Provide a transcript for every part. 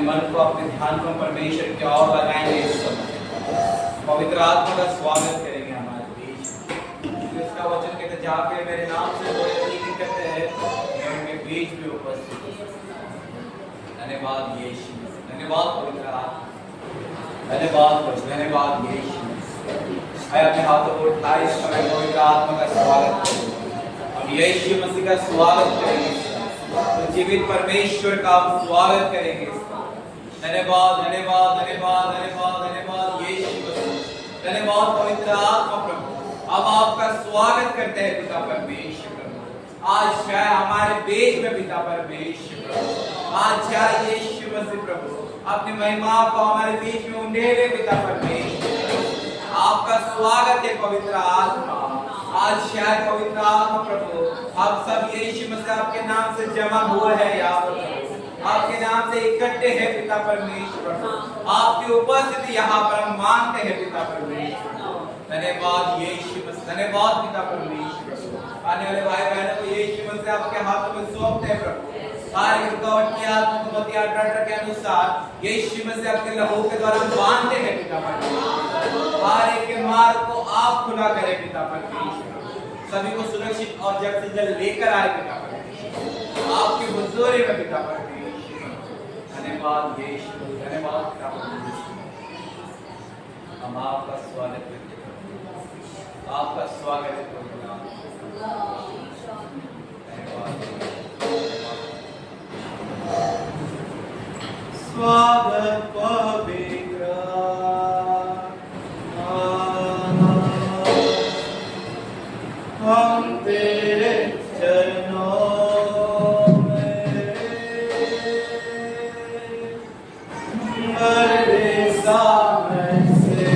मन को अपने ध्यान को परमेश्वर की ओर लगाएंगे। इस समय पवित्र आत्मा का स्वागत करेंगे हमारे बीच। उसका वचन कहते जाके मेरे नाम से जो यकीन करते हैं मैं उनके बीच में उपस्थित हूं। धन्यवाद यीशु, धन्यवाद पवित्र आत्मा, धन्यवाद प्रभु, धन्यवाद यीशु। मैं अपने हाथों को उठाए इस समय पवित्र आत्मा का स्वागत करें। हम यीशु मसीह का स्वागत करेंगे, तो जीवित परमेश्वर का हम स्वागत करेंगे। धन्यवाद धन्यवाद धन्यवाद धन्यवाद धन्यवाद यीशु मसीह, धन्यवाद पवित्र आत्मा प्रभु। अब आपका स्वागत करते हैं पिता परमेश्वर प्रभु। आज चाहे हमारे बीच में पिता परमेश्वर प्रभु, आज चाहे यीशु मसीह प्रभु अपनी महिमा को हमारे बीच में उंडेले पिता परमेश्वर। आपका स्वागत है पवित्र आत्मा। आज शायद पवित्र आत्मा प्रभु आप सब यीशु मसीह आपके नाम से जमा हुए हैं, यहाँ पर आपके नाम से इकट्ठे हैं पिता परमेश्वर। आपकी उपस्थिति यहाँ पर हम मानते हैं पिता परमेश्वर। धन्यवाद यीशु मसीह, धन्यवाद पिता परमेश्वर। आने वाले भाई बहनों को यीशु मसीह आपके हाथों में सौंपते हैं प्रभु। हर रुकावट की आत्मा को मतिया डर के अनुसार यीशु मसीह आपके लहू के द्वारा बांधते हैं पिता परमेश्वर। हर एक के मार्ग को आप खुला करें पिता परमेश्वर। सभी को सुरक्षित और जल्द से जल्द लेकर आए पिता परमेश्वर आपकी हुजूरी में पिता परमेश्वर। धन्यवाद यीशु, धन्यवाद पिता परमेश्वर। हम आपका स्वागत करते हैं, आपका स्वागत है प्रभु। स्वागत पवित्र हम तेरे चरणों में मरते सामने से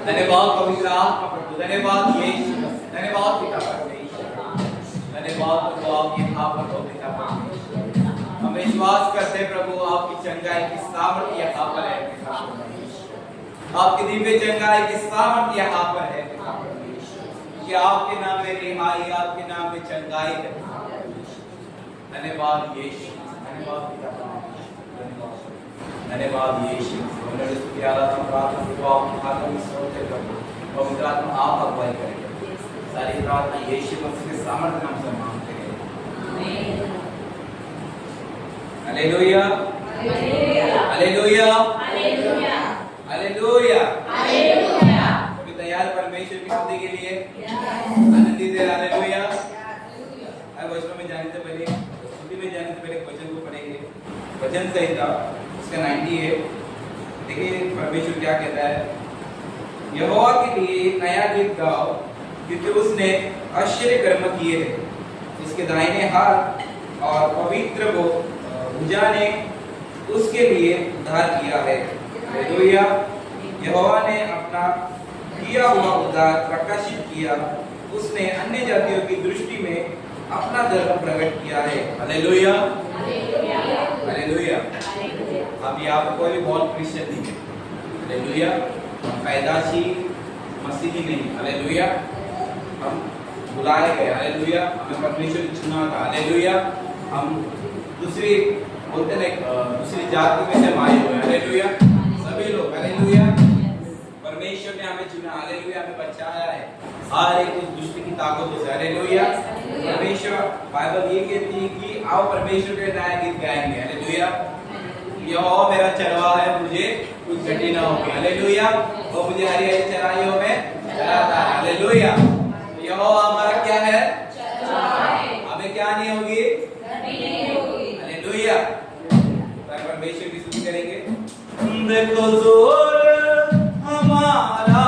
धन्यवाद पवित्र आत्मा प्रभु, धन्यवाद यीशु, धन्यवाद पिता परमेश्वर, धन्यवाद प्रभु आप यहाँ पर हो पिता परमेश्वर। हम विश्वास करते प्रभु आपकी चंगाई की सामर्थ्य यहाँ पर है पिता परमेश्वर। आपकी दिव्य चंगाई की सामर्थ यहाँ पर है कि आपके नाम में रिहाई, आपके नाम में चंगाई है। धन्यवाद यीशु, धन्यवाद पिता, धन्यवाद यीशु। हमने स्तुति आराधना प्रार्थना दुआ उठाकर स्तोत्र करते हैं। पवित्र आत्मा आप अगुवाई करें। सारी प्रार्थना यीशु मसीह के सामर्थ्य नाम से मांगते हैं। आमीन। Hallelujah, hallelujah, hallelujah, hallelujah, hallelujah. अभी तैयार परमेश्वर की स्तुति के लिए आनंदित है। हालेलुया। अब वचनों में जाने से पहले, स्तुति में जाने से पहले वचन को पढ़ेंगे। वचन संहिता उसका 90 है। देखिए परमेश्वर क्या कहता है। यहोवा के लिए नया गीत गाओ, क्योंकि उसने आश्चर्य कर्म किए हैं। उसके दाहिने हाथ और पवित्र भुजा ने उसके लिए उद्धार किया है। हालेलुया। यहोवा ने अपना किया हुआ उद्धार प्रकाशित किया। उसने अन्य जातियों की दृष्टि में अपना धर्म प्रकट किया है। Hallelujah, hallelujah. अब यहाँ पर कोई भी बहुत क्रिश्चियन नहीं है। हालेलुया। हम पैदाशी मसीही नहीं। हालेलुया। हम बुलाए गए। हालेलुया। हमें परमेश्वर ने चुना था। हालेलुया। हम दूसरी बोलते हैं दूसरी जाति में से आए हुए हैं। हालेलुया। सभी लोग हालेलुया। परमेश्वर ने हमें चुना। हालेलुया। हमें बचाया है हर एक उस दुष्ट की ताकतों से। हालेलुया। परमेश्वर बाइबल ये कहती है कि आओ परमेश्वर के नया गीत गाएंगे। हालेलुया। यहोवा मेरा चरवाहा है, मुझे कुछ घटी ना होगी। हालेलुया। वो मुझे हरी हरी चराइयों में चराता है। हालेलुया। यहोवा हमारा क्या है? चरवाहा है। हमें क्या नहीं होगी? घटी नहीं होगी। हालेलुया। परमेश्वर की स्तुति करेंगे। देखो जोर हमारा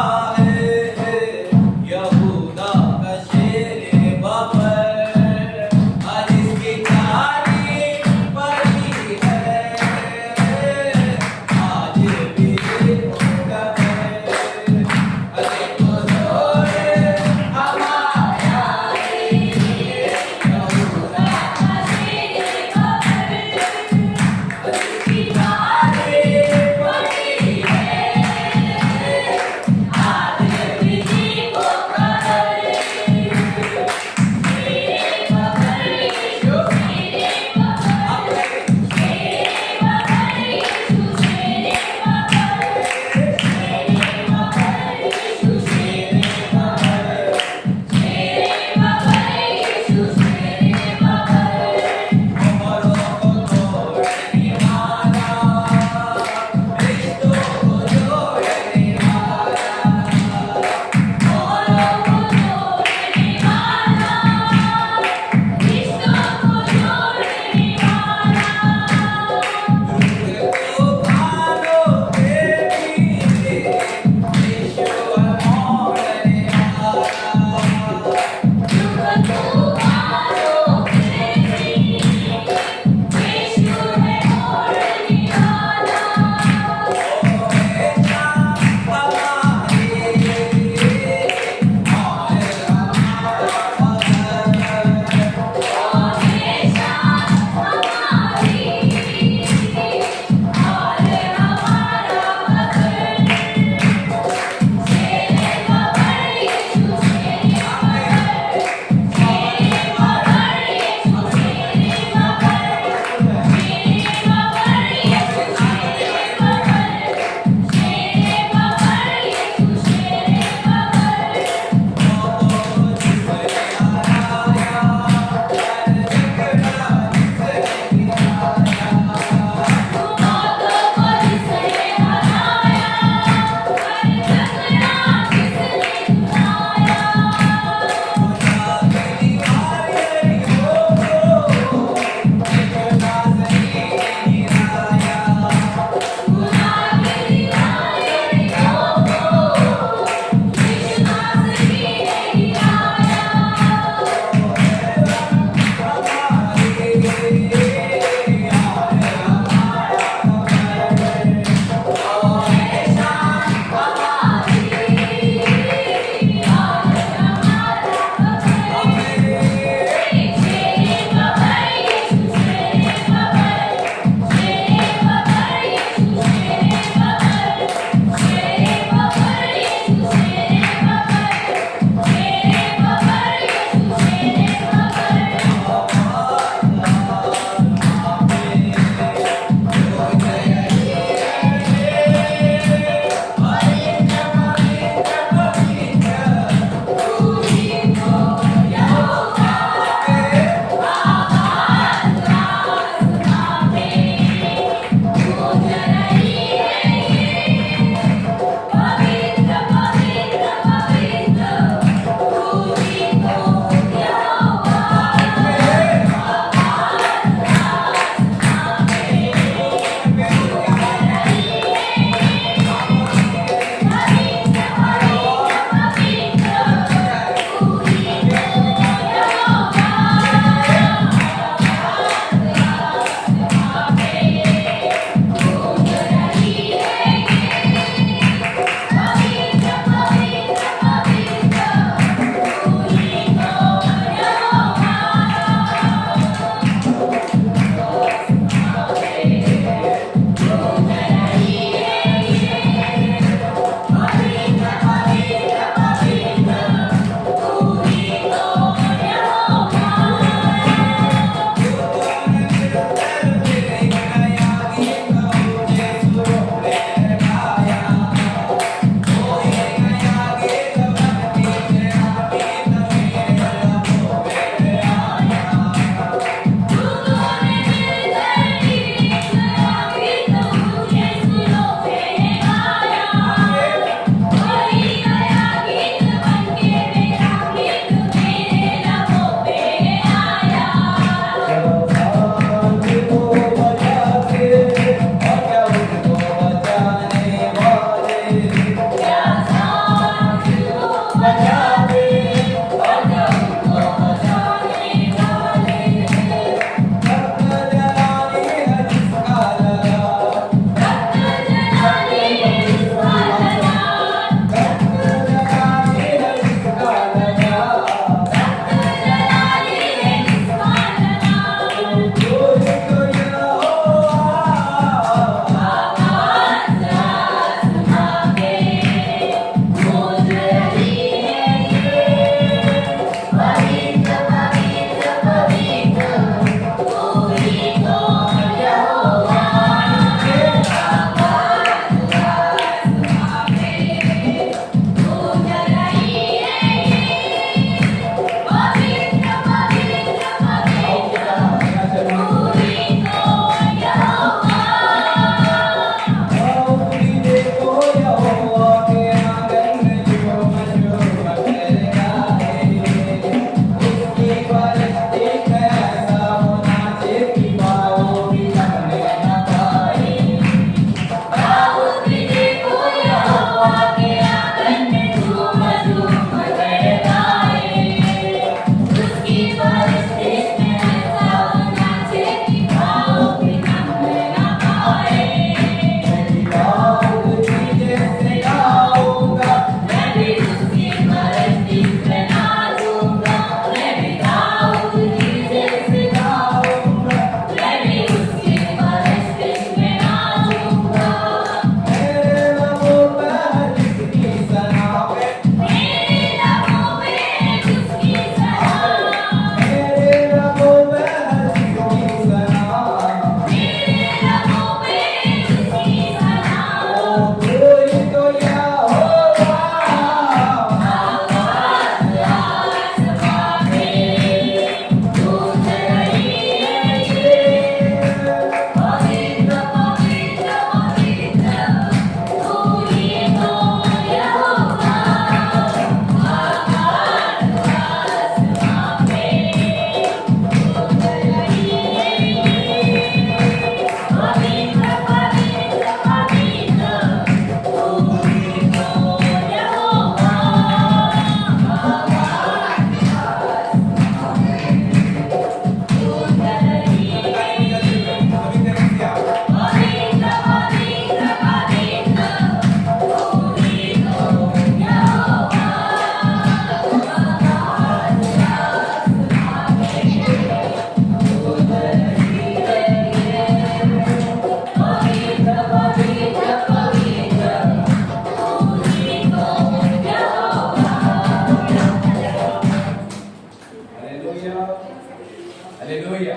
हालेलुया।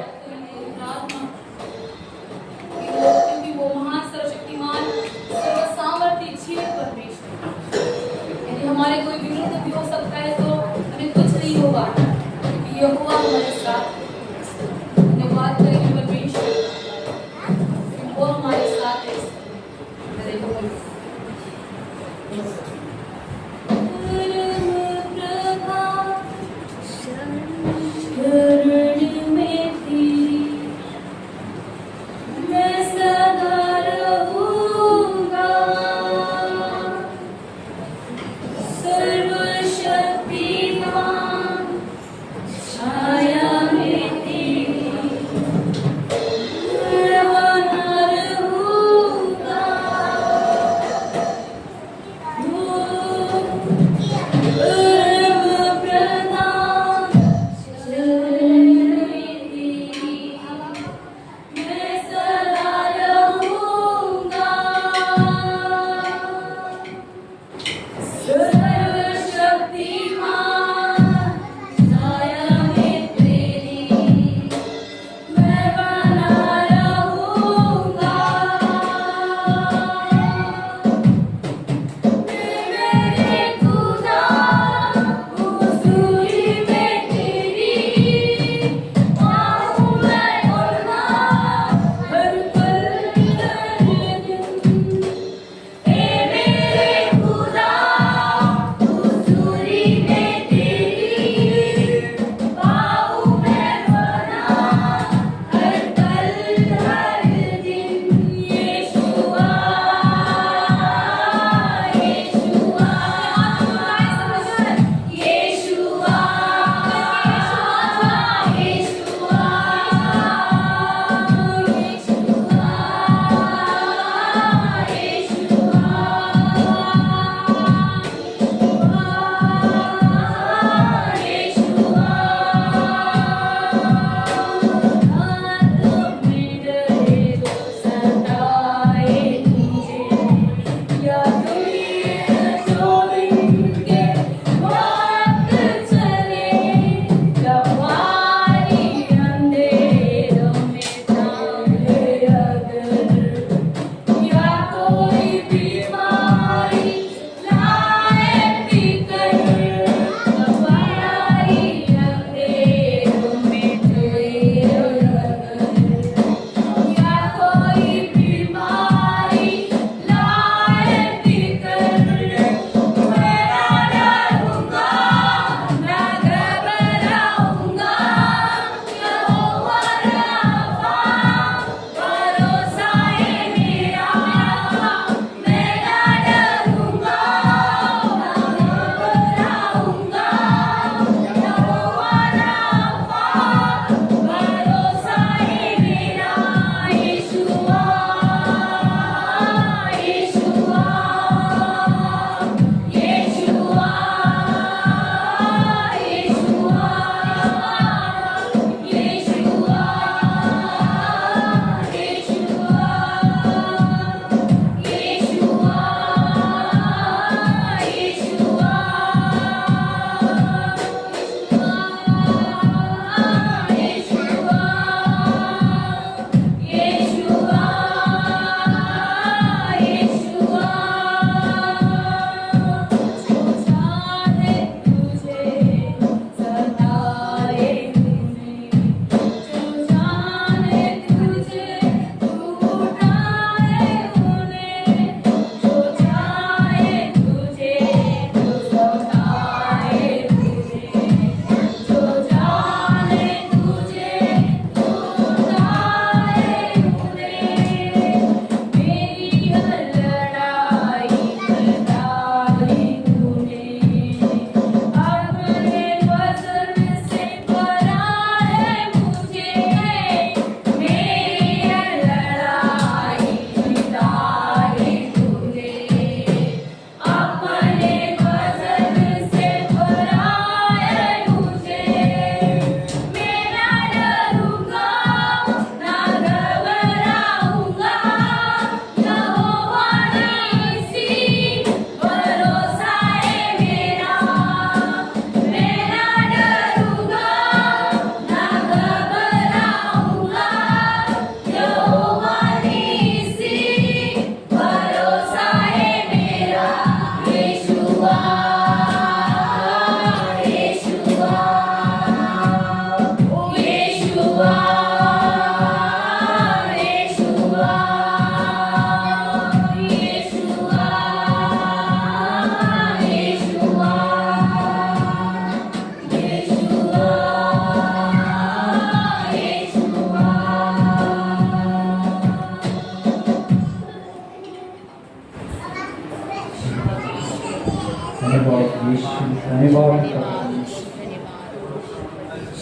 क्योंकि वो महान सर्वशक्तिमान सर्वसामर्थ्य जीवित परमेश्वर, यदि हमारे कोई विरोध भी हो सकता है तो हमें कुछ नहीं होगा, क्योंकि यहोवा हमारे साथ है। धन्यवाद करेंगे परमेश्वर, वो हमारे साथ है। हालेलुया। छाया में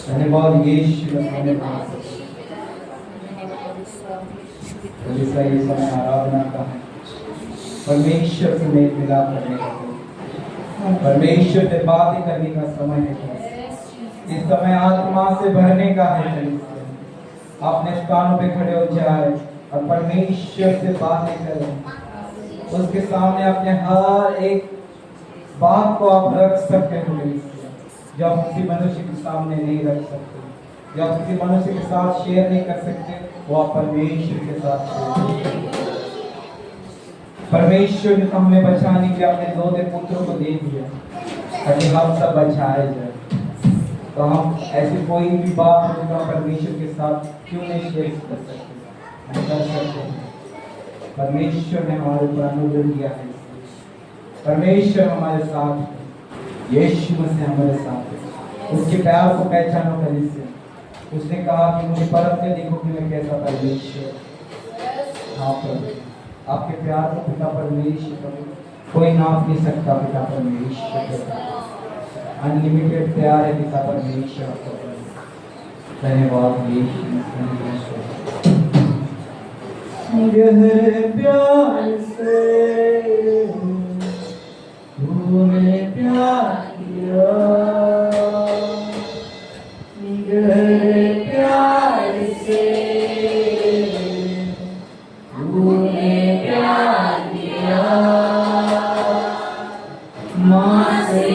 धन्यवाद यीशु, धन्यवाद जैसा ये समय आराधना का है, परमेश्वर से मेल मिलाप करने का समय, परमेश्वर से बातें करने का समय है। इस समय आत्मा से भरने का है। अपने स्थानों पे खड़े हो जाए और परमेश्वर से बातें करें। उसके सामने अपने हर एक बात को आप रख सकते हो, जो आप किसी मनुष्य के सामने नहीं रख सकते, जो आप किसी मनुष्य के साथ शेयर नहीं कर सकते, वो आप परमेश्वर के साथ शेयर। परमेश्वर ने हमें बचाने के लिए अपने दो पुत्रों को दे दिया ताकि हम सब बचाए जाए। तो हम ऐसी कोई भी बात हो जो परमेश्वर के साथ क्यों नहीं शेयर कर सकते, हम कर सकते हैं। परमेश्वर ने हमारे ऊपर अनुग्रह किया है। परमेश्वर हमारे साथ है, यीशु मसीह हमारे साथ है। उसके प्यार को पहचानो कल से। उसने कहा कि मुझे परख के देखो कि मैं कैसा परमेश्वर। हाँ प्रभु, आपके प्यार को पिता परमेश्वर कोई नाप नहीं सकता। पिता परमेश्वर अनलिमिटेड प्यार है पिता परमेश्वर का। धन्यवाद यीशु गहरे प्यार से तूने प्यार किया, गहरे प्यार से तूने प्यार किया, माँ से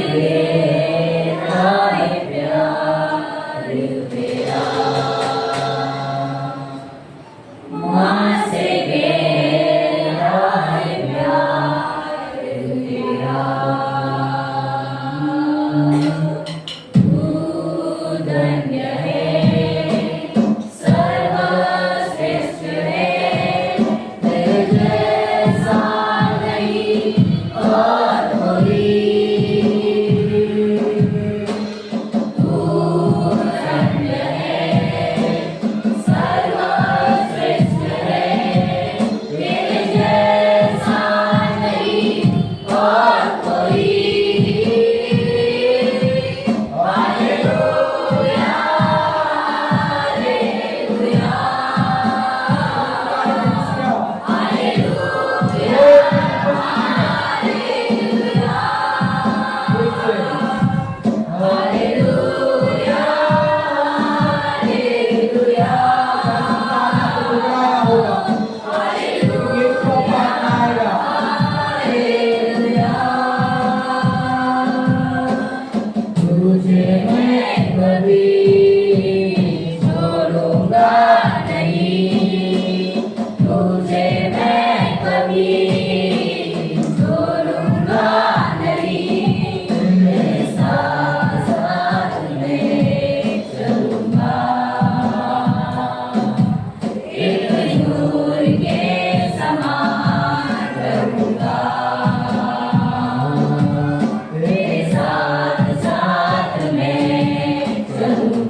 चलूंगा।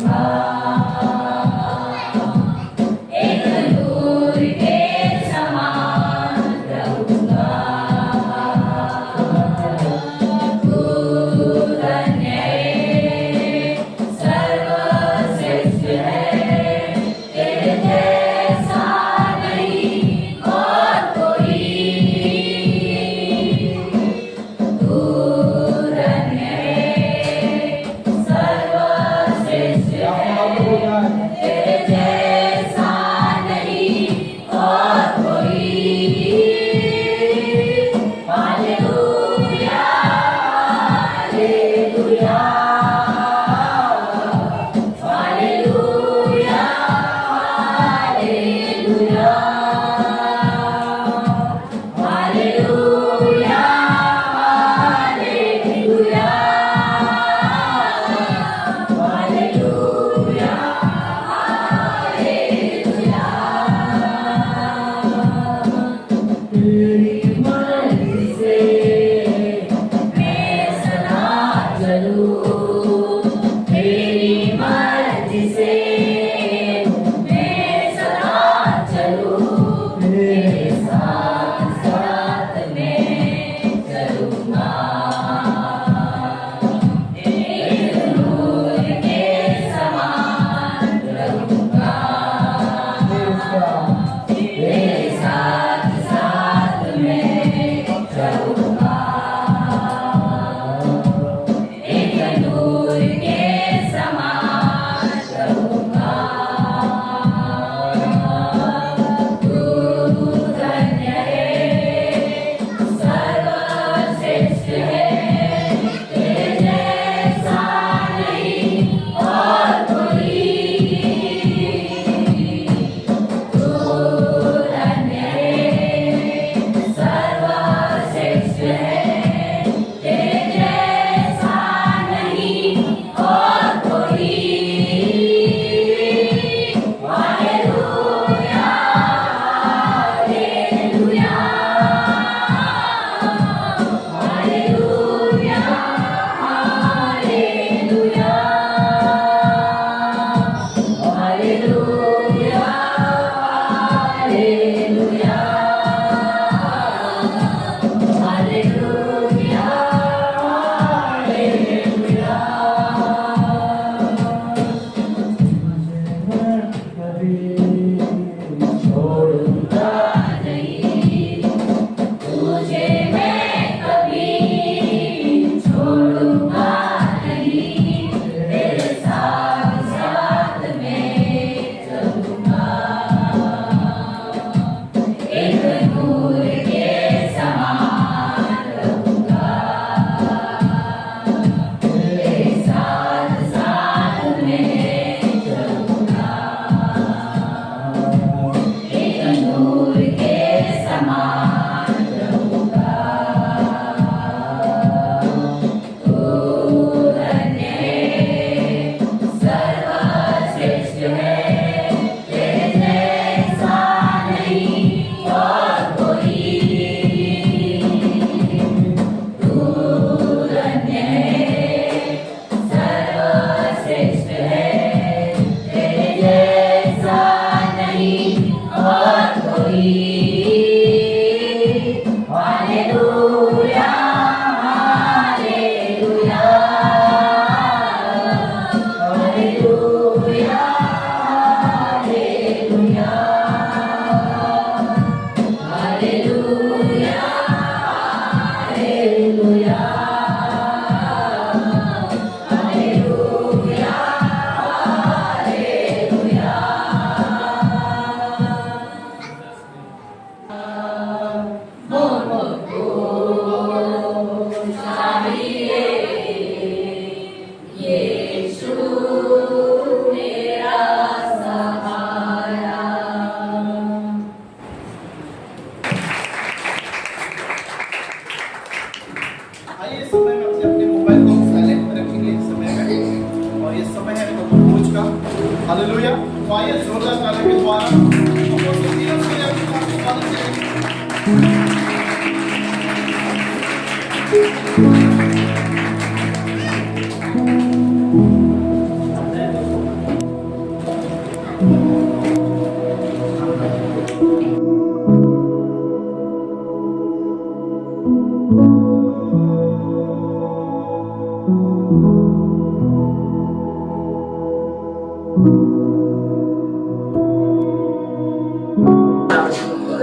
हालेलुया। तो आइए जोरदार ताली के द्वारा अपोस्तल पीटर से अपने आप को स्वागत करेंगे।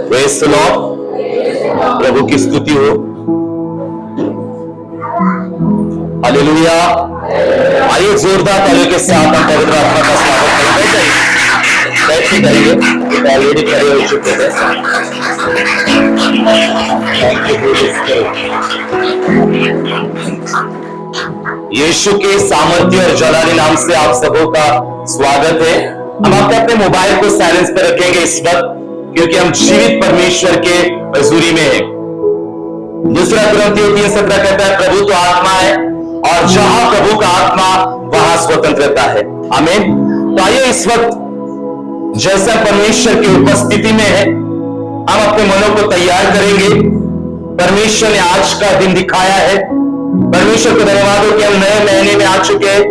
Praise the Lord. प्रभु की स्तुति हो। हालेलुया। आइए जोरदार तालियों के साथ हम पवित्र आत्मा का स्वागत करेंगे। बैठे करिए, ऑलरेडी खड़े हो चुके थे। थैंक यू यीशु के सामर्थ्य और जलाली नाम से आप सबों का स्वागत है। हम आपके अपने मोबाइल को साइलेंस पर रखेंगे इस वक्त, क्योंकि हम जीवित परमेश्वर के हजूरी में हैं। दूसरा कुरिन्थियों 3:17 कहता है, प्रभु तो आत्मा है और जहां प्रभु का आत्मा वहां स्वतंत्रता है। आमीन। तो आइए इस वक्त जैसा परमेश्वर की उपस्थिति में है, हम अपने मनों को तैयार करेंगे। परमेश्वर ने आज का दिन दिखाया है। परमेश्वर को धन्यवाद हो कि हम नए महीने में आ चुके हैं।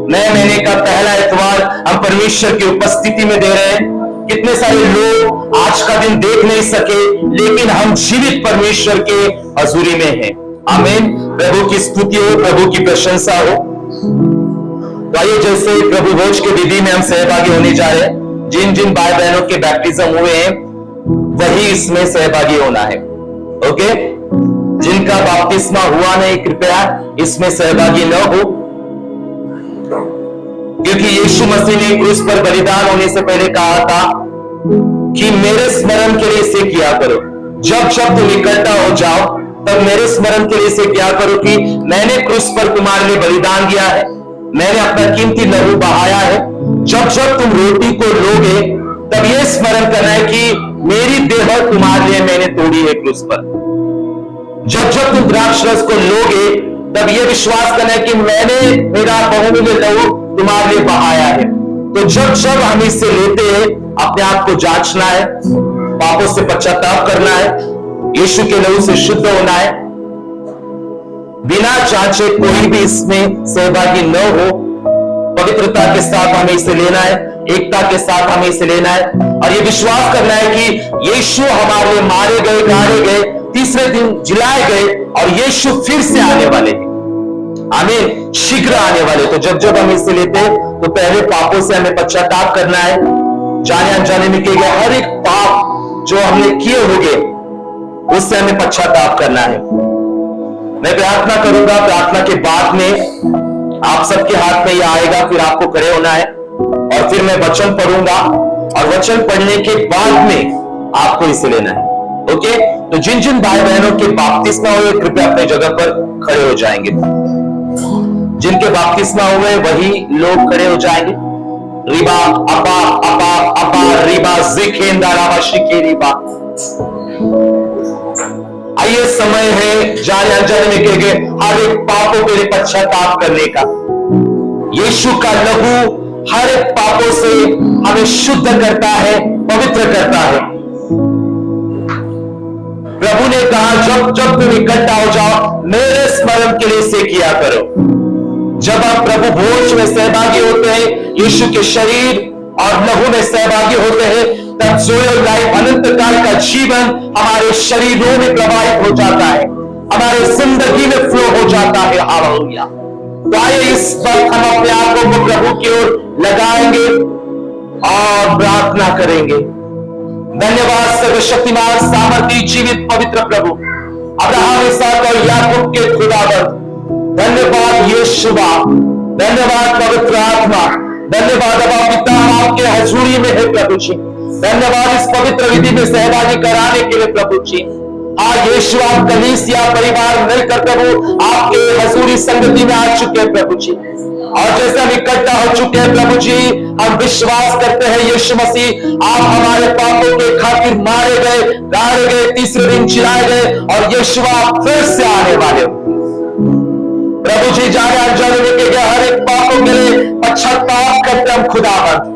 नए महीने का पहला इतवार हम परमेश्वर की उपस्थिति में दे रहे हैं। कितने सारे लोग आज का दिन देख नहीं सके, लेकिन हम जीवित परमेश्वर के हजूरी में हैं। आमीन। प्रभु की स्तुति हो, प्रभु की प्रशंसा हो। तो आइए जैसे प्रभु भोज के विधि में हम सहभागी होने जा रहे हैं, जिन जिन भाई बहनों के बैप्टिज्म हुए हैं वही इसमें सहभागी होना है। ओके। जिनका बपतिस्मा हुआ नहीं, कृपया इसमें सहभागी न हो, क्योंकि यीशु मसीह ने क्रूस पर बलिदान होने से पहले कहा था कि मेरे स्मरण के लिए इसे किया करो। जब जब तुम इकट्ठा हो जाओ तब मेरे स्मरण के लिए इसे किया करो कि मैंने क्रूस पर तुम्हारे लिए बलिदान दिया है, मैंने अपना कीमती लहू बहाया है। जब जब तुम रोटी को लोगे तब यह स्मरण करना है कि मेरी देह तुम्हारे लिए मैंने तोड़ी है क्रूस पर। जब जब तुम द्राक्ष रस को लोगे तब यह विश्वास करना है कि मैंने मेरा बहुमूल्य लहू तुम्हारे लिए बहाया है। तो जब जब हम इससे लेते हैं, अपने आप को जांचना है, पापों से पश्चाताप करना है, यीशु के लहू से शुद्ध होना है। बिना जांचे कोई भी इसमें सहभागी न हो। पवित्रता के साथ हमें इसे लेना है, एकता के साथ हमें इसे लेना है, और यह विश्वास करना है कि यीशु हमारे लिए मारे गए, गाड़े गए, तीसरे दिन जिलाए गए, और यीशु फिर से आने वाले हैं। आमीन। शीघ्र आने वाले। तो जब जब हम इसे लेते हैं तो पहले पापों से हमें पश्चाताप करना है। जाने अनजाने में किए गए हर एक पाप जो हमने किए होंगे उससे हमें पश्चाताप करना है। मैं प्रार्थना करूंगा, प्रार्थना के बाद में आप सबके हाथ में यह आएगा, फिर आपको खड़े होना है, और फिर मैं वचन पढ़ूंगा, और वचन पढ़ने के बाद में आपको इसे लेना है। ओके। तो जिन जिन भाई बहनों के बपतिस्मा हुए, कृपया अपनी जगह पर खड़े हो जाएंगे। जिनके बपतिस्मा हुए वही लोग खड़े हो जाएंगे। रिबा अपा अपा अपा रिबा जिखेंदा राबा शिके रिबा। आइए समय है जाने अनजाने में किए गए हर एक पापों के लिए पश्चाताप करने का। यीशु का लहू हर एक पापों से हमें शुद्ध करता है, पवित्र करता है। प्रभु ने कहा जब जब तुम इकट्ठा हो जाओ मेरे स्मरण के लिए इसे किया करो। जब आप प्रभु भोज में सहभागी होते हैं, यीशु के शरीर और लहू में सहभागी होते हैं, तब जोयल लाइफ अनंत काल का जीवन हमारे शरीरों में प्रवाहित हो जाता है, हमारे जिंदगी में फ्लो हो जाता है। हालेलुया। तो आइए इस वक्त हम अपने आप को प्रभु की ओर लगाएंगे और प्रार्थना करेंगे। धन्यवाद सर्वशक्तिमान, सामर्थी, जीवित, पवित्र प्रभु, अब्राहम, इसहाक और याकूब के खुदावंद, धन्यवाद यीशुवा, धन्यवाद पवित्र आत्मा, धन्यवाद अब पिता आपके हजूरी में है प्रभु जी। धन्यवाद इस पवित्र विधि में सहभागी कराने के लिए प्रभु जी। आज यीशु आप कलीसिया परिवार मिलकर प्रभु आपके हजूरी संगति में आ चुके हैं प्रभु जी, और जैसे हम इकट्ठा हो चुके हैं प्रभु जी, हम विश्वास करते हैं यीशु मसीह आप हमारे पापों के खातिर मारे गए, गाड़े गए, तीसरे दिन जिलाए गए, और यीशु आप फिर से आने वाले हो प्रभु जी। जाने अनजाने में किए गए हर एक पापों के लिए पश्चाताप करते हम खुदावंद,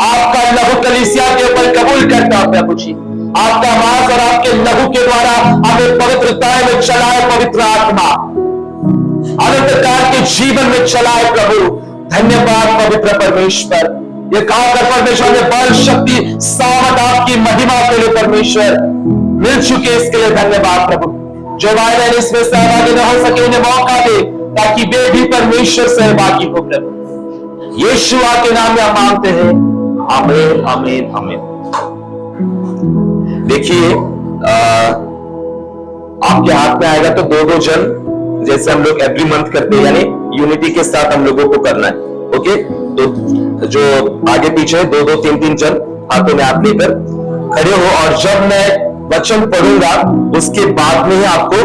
आपका लहू कलीसिया के ऊपर कबूल करता हूं प्रभु जी। आपका मांस और आपके लहू के द्वारा हमें पवित्रता में चलाए पवित्र आत्मा, अनंतकाल के जीवन में चलाए प्रभु। धन्यवाद पवित्र परमेश्वर, ये खाकर परमेश्वर ने बल शक्ति सामर्थ आपकी महिमा के लिए परमेश्वर मिल चुके, इसके लिए धन्यवाद प्रभु। जो भाई बहन इसमें सहभागी न हो सके उन्हें मौका दे ताकि वे भी परमेश्वर सहभागी हो प्रभु। यीशु के नाम में हम मांगते हैं, आमीन आमीन आमीन। देखिए आपके हाथ में आएगा तो दो दो जन, जैसे हम लोग एवरी मंथ करते हैं, यानी यूनिटी के साथ हम लोगों को करना है। ओके, तो जो आगे पीछे दो दो तीन तीन जन हाथों में हाथ लेकर खड़े हो, और जब मैं वचन पढ़ूंगा उसके बाद में ही आपको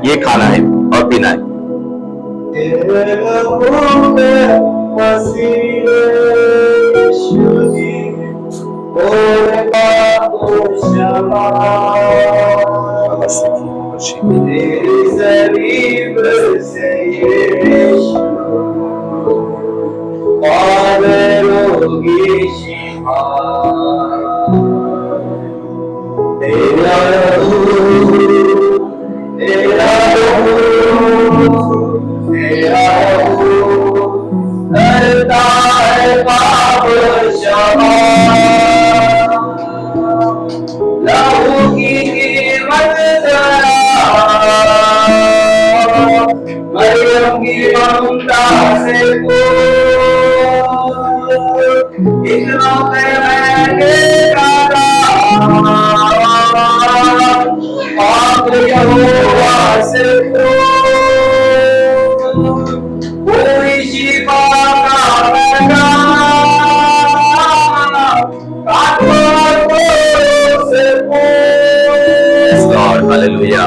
ये खाना है और पीना है। हालेलुया।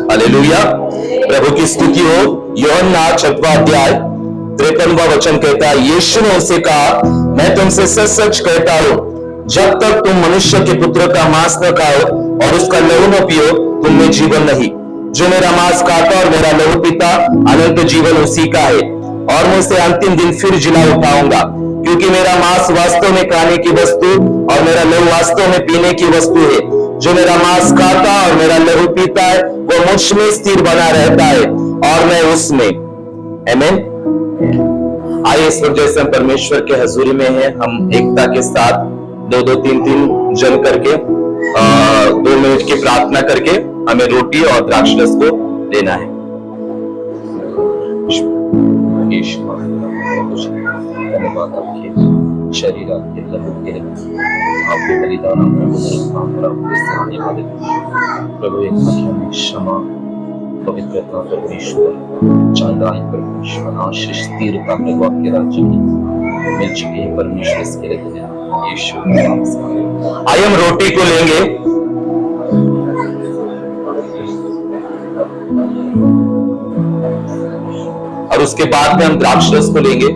हालेलुया। प्रभु की स्तुति हो। यूहन्ना 6वां अध्याय 53वां वचन कहता है, यीशु ने उनसे कहा, मैं तुमसे सच सच कहता हूं, जब तक तुम मनुष्य के पुत्र का मांस न खाओ और उसका लहू न पियो, तुम में जीवन नहीं। जो मेरा मांस खाता और मेरा लहू पीता, अनंत जीवन उसी का है, और मैं उसे अंतिम दिन फिर जिला उठाऊंगा। क्योंकि मेरा मांस वास्तव में खाने की वस्तु और मेरा लहू वास्तव में पीने की वस्तु है। जो मेरा मांस खाता और मेरा लहू पीता है, वो मुझ में स्थिर बना रहता है और मैं उसमें। आमीन। आइए इस वक्त जैसे हम परमेश्वर के हजूरी में हैं, हम एकता के साथ दो दो तीन तीन जन करके 2 मिनट की प्रार्थना करके हमें रोटी और द्राक्ष रस को देना है। धन्यवाद आपके शरीर आपके लहू के आपके बलिदान आने वाले प्रभु एक में क्षमा पवित्रता परमेश्वर चांदाई परमेश्वर आशीष तीव्रता प्रभु आपके राज्य में मिल चुकी है परमेश्वर इसके लिए यीशु। आइए हम रोटी को लेंगे और उसके बाद में हम द्राक्ष रस को लेंगे।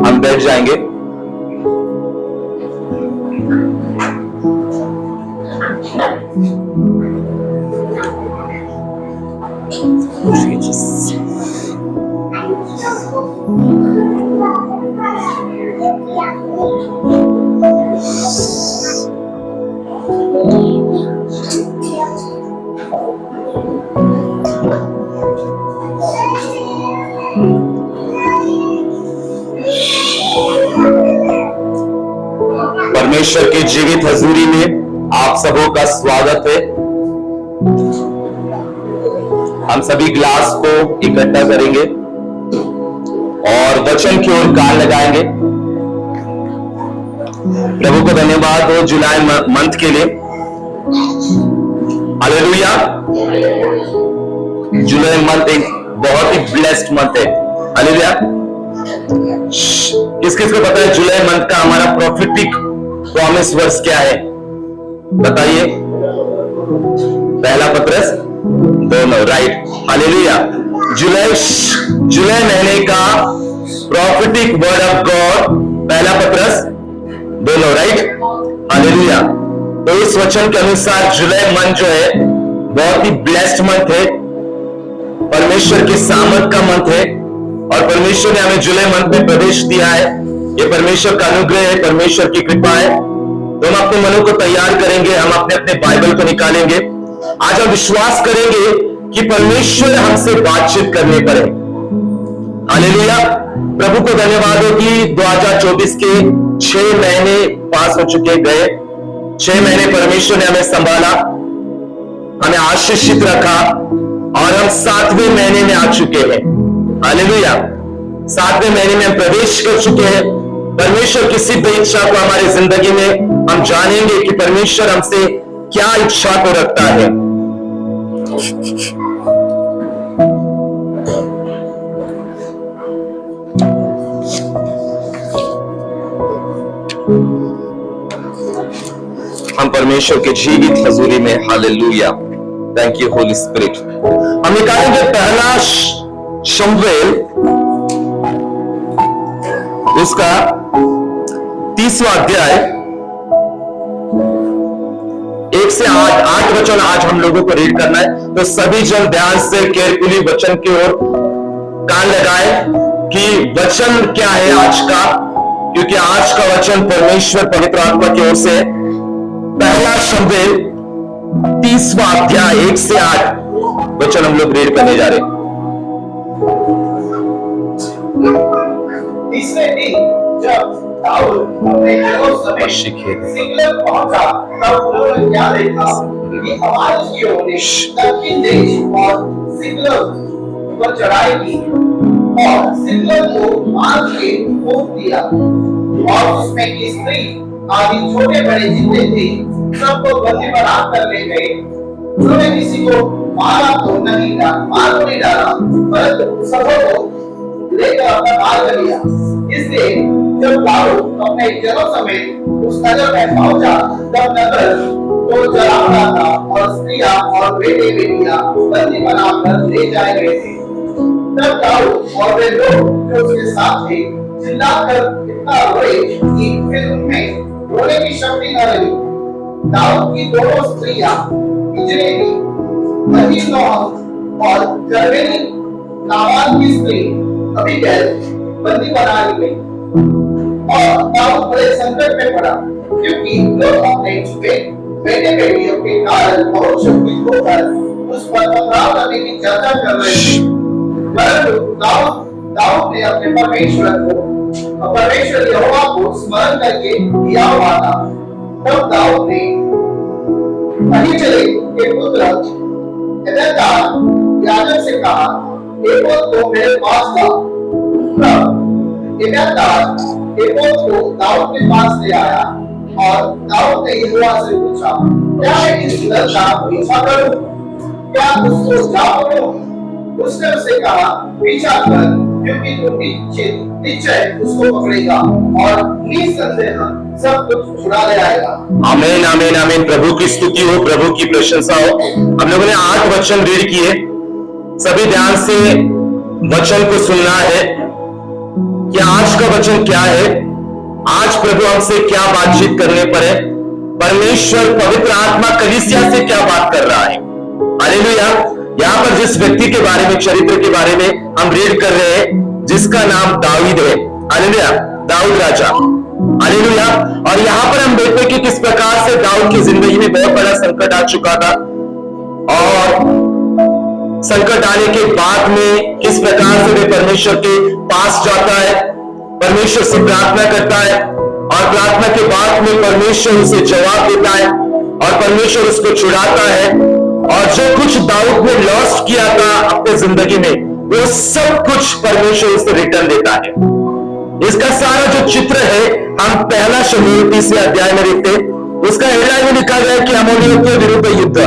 हम बैठ जाएंगे। परमेश्वर की जीवित हजूरी में आप सबों का स्वागत है। हम सभी ग्लास को इकट्ठा करेंगे और वचन की ओर कान लगाएंगे। प्रभु को धन्यवाद हो जुलाई मंथ के लिए। हालेलुया। जुलाई मंथ एक बहुत ही ब्लेस्ड मंथ है। हालेलुया। किस किस को पता है जुलाई मंथ का हमारा प्रोफेटिक प्रॉमिस वर्स क्या है? बताइए। पहला पत्रस 2:9 राइट। हालेलुया। जुलाई महीने का प्रॉफिटिक वर्ड ऑफ गॉड पहला पत्रस 2:9 राइट। हालेलुया। तो इस वचन के अनुसार जुलाई मंथ जो है बहुत ही ब्लेस्ड मंथ है, परमेश्वर के सामर्थ का मंथ है और परमेश्वर ने हमें जुलाई मंथ में प्रवेश दिया है। ये परमेश्वर का अनुग्रह है, परमेश्वर की कृपा है। तो हम अपने मनों को तैयार करेंगे, हम अपने अपने बाइबल को निकालेंगे। आज हम विश्वास करेंगे कि परमेश्वर हमसे बातचीत करने पर है। हालेलुया। प्रभु को धन्यवाद हो कि 2024 के 6 महीने पास हो चुके गए। 6 महीने परमेश्वर ने हमें संभाला, हमें आशीषित रखा और हम 7वें महीने में आ चुके हैं। हालेलुया। 7वें महीने में हम प्रवेश कर चुके हैं। परमेश्वर की सिद्ध इच्छा को हमारी जिंदगी में हम जानेंगे कि परमेश्वर हमसे क्या इच्छा को रखता है। हम परमेश्वर के जीवित हजूरी में hallelujah. Thank you Holi spirit. हम निकालेंगे पहला शमूएल उसका 30वां अध्याय 1 से 8 वचन आज हम लोगों को रीड करना है। तो सभी जन ध्यान से केयरफुली वचन की ओर कान लगाए कि वचन क्या है आज का, क्योंकि आज का वचन परमेश्वर पवित्र आत्मा की ओर से पहला शमूएल 30वां अध्याय 1 से 8 वचन हम लोग रीड करने जा रहे हैं। तीसरे दिन जब दाऊद अपने यरूशलेम सिकलग पहुंचा तब उन्होंने क्या देखा कि अमालेकियों ने दक्षिण देश और सिकलग पर चढ़ाई की और सिकलग को मार के फूंक दिया और उसमें की स्त्री आदि छोटे बड़े जितने थे सबको बंदी बना कर ले गए। उन्होंने किसी को मारा तो नहीं डाला परंतु सबों को लेकर अपना मार्ग लिया। इसलिए जब दाऊद अपने जनों समेत उस नगर में पहुंचा तब नगर तो जला हुआ था और स्त्रियां और बेटे बेटियां बंदी बनाकर ले जाए गए थे। तब दाऊद और वे लोग जो उसके साथ थे चिल्लाकर इतना रोए कि फिर उनमें रोने की शक्ति न रही। दाऊद की दोनों स्त्रियां इजरेली अहीनोअम और कर्मेली नाबाल की स्त्री अबीगैल बंदी बना ली गई और दाऊद बड़े संकट में पड़ा, क्योंकि लोग अपने बेटे बेटियों के कारण बहुत शक्तिशाली होकर उस पर पथराव करने की चर्चा कर रहे थे। परंतु दाऊद ने अपने परमेश्वर यहोवा को स्मरण करके किया वादा। तब दाऊद ने अहीचले के पुत्र एब्यातार याजक से कहा, एपोद को मेरे पास ला। तब एब्यातार एपोद को दाऊद के पास ले आया और दाऊद ने यहोवा से पूछा, क्या मैं इस नर का पीछा करूं? क्या उसको जा पकड़ूं? उसने उसे कहा, पीछा कर, क्योंकि तू निश्चय उसको पकड़ेगा और निसंदेह सब कुछ छुड़ा ले आएगा। आमीन आमीन आमीन। प्रभु की स्तुति हो, प्रभु की प्रशंसा हो। हम लोगों ने 8 वचन रीड किए। सभी ध्यान से वचन को सुनना है कि आज का वचन क्या है, आज प्रभु हमसे क्या बातचीत करने पर है, परमेश्वर पवित्र आत्मा कलीसिया से क्या बात कर रहा है। हालेलुया। यहां पर जिस व्यक्ति के बारे में, चरित्र के बारे में हम रीड कर रहे हैं, जिसका नाम दाऊद है। हालेलुया, दाऊद राजा। हालेलुया। और यहां पर हम देखते हैं कि किस प्रकार से दाऊद की जिंदगी में बहुत बड़ा संकट आ चुका था और संकट आने के बाद में किस प्रकार से वे परमेश्वर के पास जाता है, परमेश्वर से प्रार्थना करता है और प्रार्थना के बाद में परमेश्वर उसे जवाब देता है और परमेश्वर उसको छुड़ाता है और जो कुछ दाऊद ने लॉस्ट किया था अपने जिंदगी में, वो सब कुछ परमेश्वर उसे रिटर्न देता है। इसका सारा जो चित्र है हम पहला शमूएल 30वें अध्याय में देखते हैं। उसका हेडलाइन में लिखा गया कि अम्मोनियों के विरुद्ध युद्ध।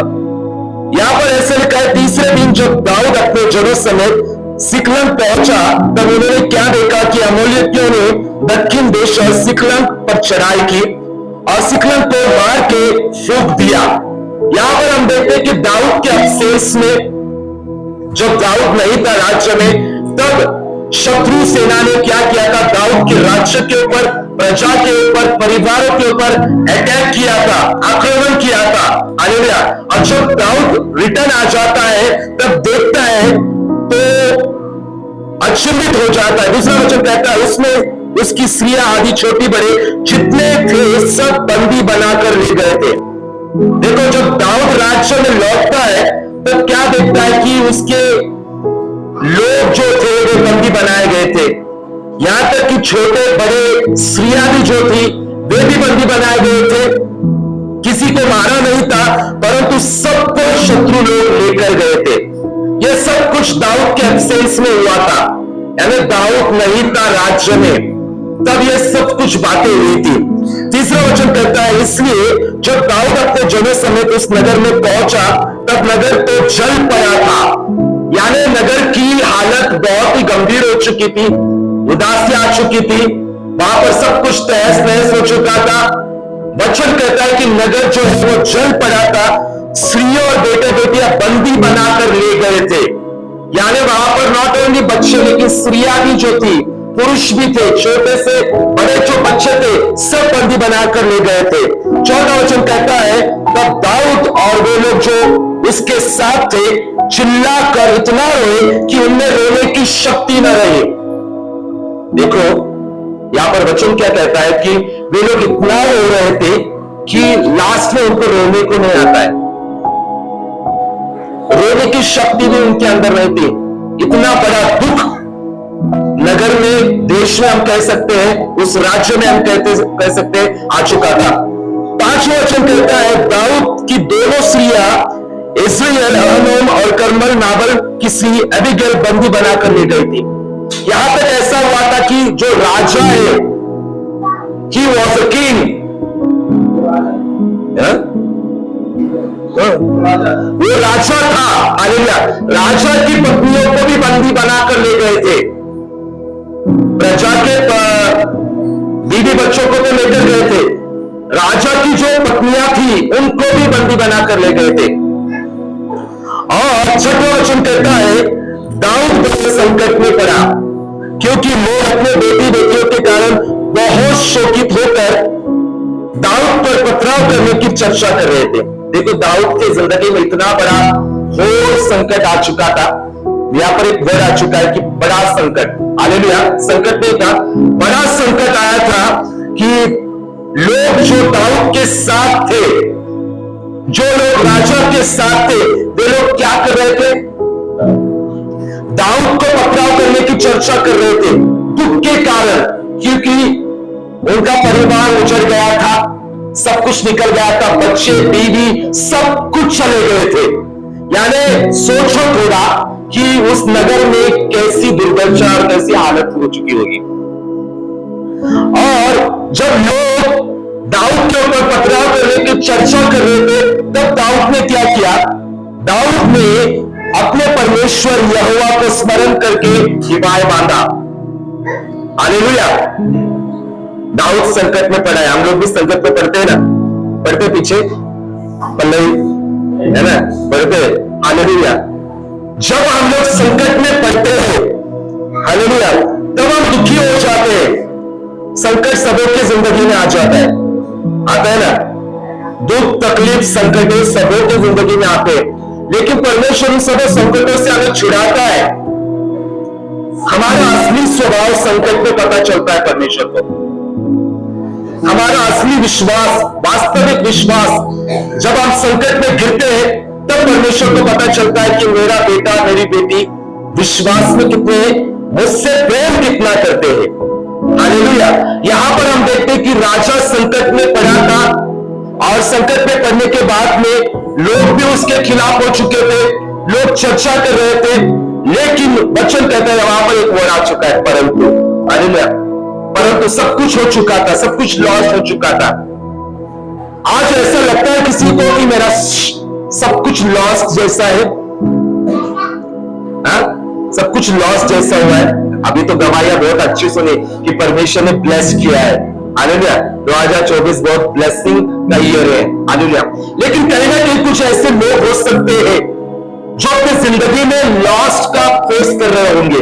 यहां पर ऐसे लिखा है, तीसरे दिन जब दाऊद अपने जनों समेत सिकलग पहुंचा तब उन्होंने क्या देखा कि अम्मोनियों ने दक्षिण देश और सिकलग पर चढ़ाई की और सिकलग को मार के फूंक दिया। यहां पर हम देखते हैं कि दाऊद के अफसेस में, जब दाऊद नहीं था राज्य में, तब शत्रु सेना ने क्या किया था, दाऊद के राज्य के ऊपर, प्रजा के ऊपर, परिवारों के ऊपर अटैक किया था, आक्रमण किया था। हालेलुया। और जब दाऊद रिटर्न आ जाता है तब देखता है तो अचंभित हो जाता है। दूसरा वचन कहता है, उसमें उसकी स्त्रियां आदि छोटी बड़े जितने थे सब बंदी बनाकर ले गए थे। देखो, जब दाऊद राज्य में लौटता है तो क्या देखता है कि उसके लोग जो थे वो बंदी बनाए गए थे। यहां तक कि छोटे बड़े स्त्रियां भी जो थी वे भी बंदी बनाए गए थे। किसी को मारा नहीं था, परंतु सबको शत्रु लोग लेकर गए थे। यह सब कुछ दाऊद के एब्सेंस में हुआ था, यानी दाऊद नहीं था राज्य में, तब यह सब कुछ बातें हुई थी। तीसरा वचन कहता है, इसलिए जब दाऊद अपने जनों समेत उस नगर में पहुंचा तब नगर तो जल पड़ा था। यानी नगर की हालत बहुत ही गंभीर हो चुकी थी, उदासी आ चुकी थी, वहां पर सब कुछ तहस नहस हो चुका था। वचन कहता है कि नगर जो है वो जल पड़ा था, स्त्रियों और बेटे बेटियां बंदी बनाकर ले गए थे। यानी वहां पर नॉट ओनली बच्चे लेकिन स्त्रियां भी जो थी, पुरुष भी थे, छोटे से बड़े जो बच्चे थे सब बंदी बनाकर ले गए थे। चौथा वचन कहता है, तब दाऊद और वे लोग जो उसके साथ थे चिल्लाकर इतना रोए कि उनमें रोने की शक्ति न रही। देखो यहां पर वचन क्या कहता है कि वे लोग इतना रो रहे थे कि लास्ट में उनको रोने को नहीं आता है, रोने की शक्ति भी उनके अंदर नहीं थी। इतना बड़ा दुख नगर में, देश में हम कह सकते हैं, उस राज्य में हम कह सकते हैं आ चुका था। पांचवें वचन कहता है, दाऊद की दोनों स्त्रियां इस्राएल अहनोम और कर्मल नाबल की स्त्री अबीगैल बंदी बनाकर ले गई थी। यहां तक ऐसा हुआ था कि जो राजा है, he was a king, वो राजा था। हालेलुया। राजा की पत्नियों को भी बंदी बनाकर ले गए थे। प्रजा के बीवी बच्चों को तो लेकर गए थे, राजा की जो पत्नियां थी उनको भी बंदी बनाकर ले गए थे। और छठवां वचन कहता है, दाऊद बड़े संकट में पड़ा क्योंकि लोग अपने बेटी बेटियों के कारण बहुत शोकित होकर दाऊद पर पथराव करने की चर्चा कर रहे थे। देखो, दाऊद की जिंदगी में इतना बड़ा घोर संकट आ चुका था। यहां पर एक वर्ड आ चुका है कि बड़ा संकट। हालेलुया। संकट नहीं था, बड़ा संकट आया था कि लोग जो दाऊद के साथ थे, जो लोग राजा के साथ थे, वे लोग क्या कर रहे थे, दाऊद को पकड़ाव करने की चर्चा कर रहे थे दुख के कारण, क्योंकि उनका परिवार उजड़ गया था, सब कुछ निकल गया था, बच्चे बीवी सब कुछ चले गए थे। यानी सोचो थोड़ा कि उस नगर में कैसी दुर्दशा और कैसी हालत हो चुकी होगी। और जब लोग दाऊद के ऊपर पथराव कर रहे थे, चर्चा कर रहे थे, तब दाऊद ने क्या किया? दाऊद ने अपने परमेश्वर यहोवा को स्मरण करके हिबाए बांधा। हालेलुया। दाऊद संकट में पड़ा है, हम लोग भी संकट में पड़ते हैं ना, पढ़ते पीछे पल्लवी है ना, पढ़ते। हालेलुया। जब हम लोग संकट में पड़ते हैं, हालेलुया, तब हम दुखी हो जाते हैं। संकट सबों की जिंदगी में आ जाता है, आता है ना, दुख तकलीफ संकट सबों की जिंदगी में आते हैं, लेकिन परमेश्वर उन सब संकटों से हमें छुड़ाता है। हमारा असली स्वभाव संकट में पता चलता है परमेश्वर को। हमारा असली विश्वास, वास्तविक विश्वास, जब हम संकट में गिरते हैं तब परमेश्वर को पता चलता है कि मेरा बेटा मेरी बेटी विश्वास में कितने हैं, मुझसे प्रेम कितना करते हैं। हालेलुया। यहां पर हम देखते हैं कि राजा संकट में पड़ा था, और संकट में पड़ने के बाद में लोग भी उसके खिलाफ हो चुके थे, लोग चर्चा कर रहे थे, लेकिन वचन कहता है वहां पर एक वर्ड आ चुका है, परंतु। हालेलुया। परंतु सब कुछ हो चुका था, सब कुछ लॉस हो चुका था। आज ऐसा लगता है किसी को कि मेरा सब कुछ लॉस जैसा है, सब कुछ लॉस जैसा हुआ है। अभी तो गवाहियां बहुत अच्छी सुनी कि परमेश्वर ने ब्लेस किया है। हालेलुया। 2024 बहुत ब्लेसिंग का ईयर है। हालेलुया। लेकिन कहीं ना कहीं कुछ ऐसे लोग हो सकते हैं जो अपनी जिंदगी में लॉस का फेस कर रहे होंगे,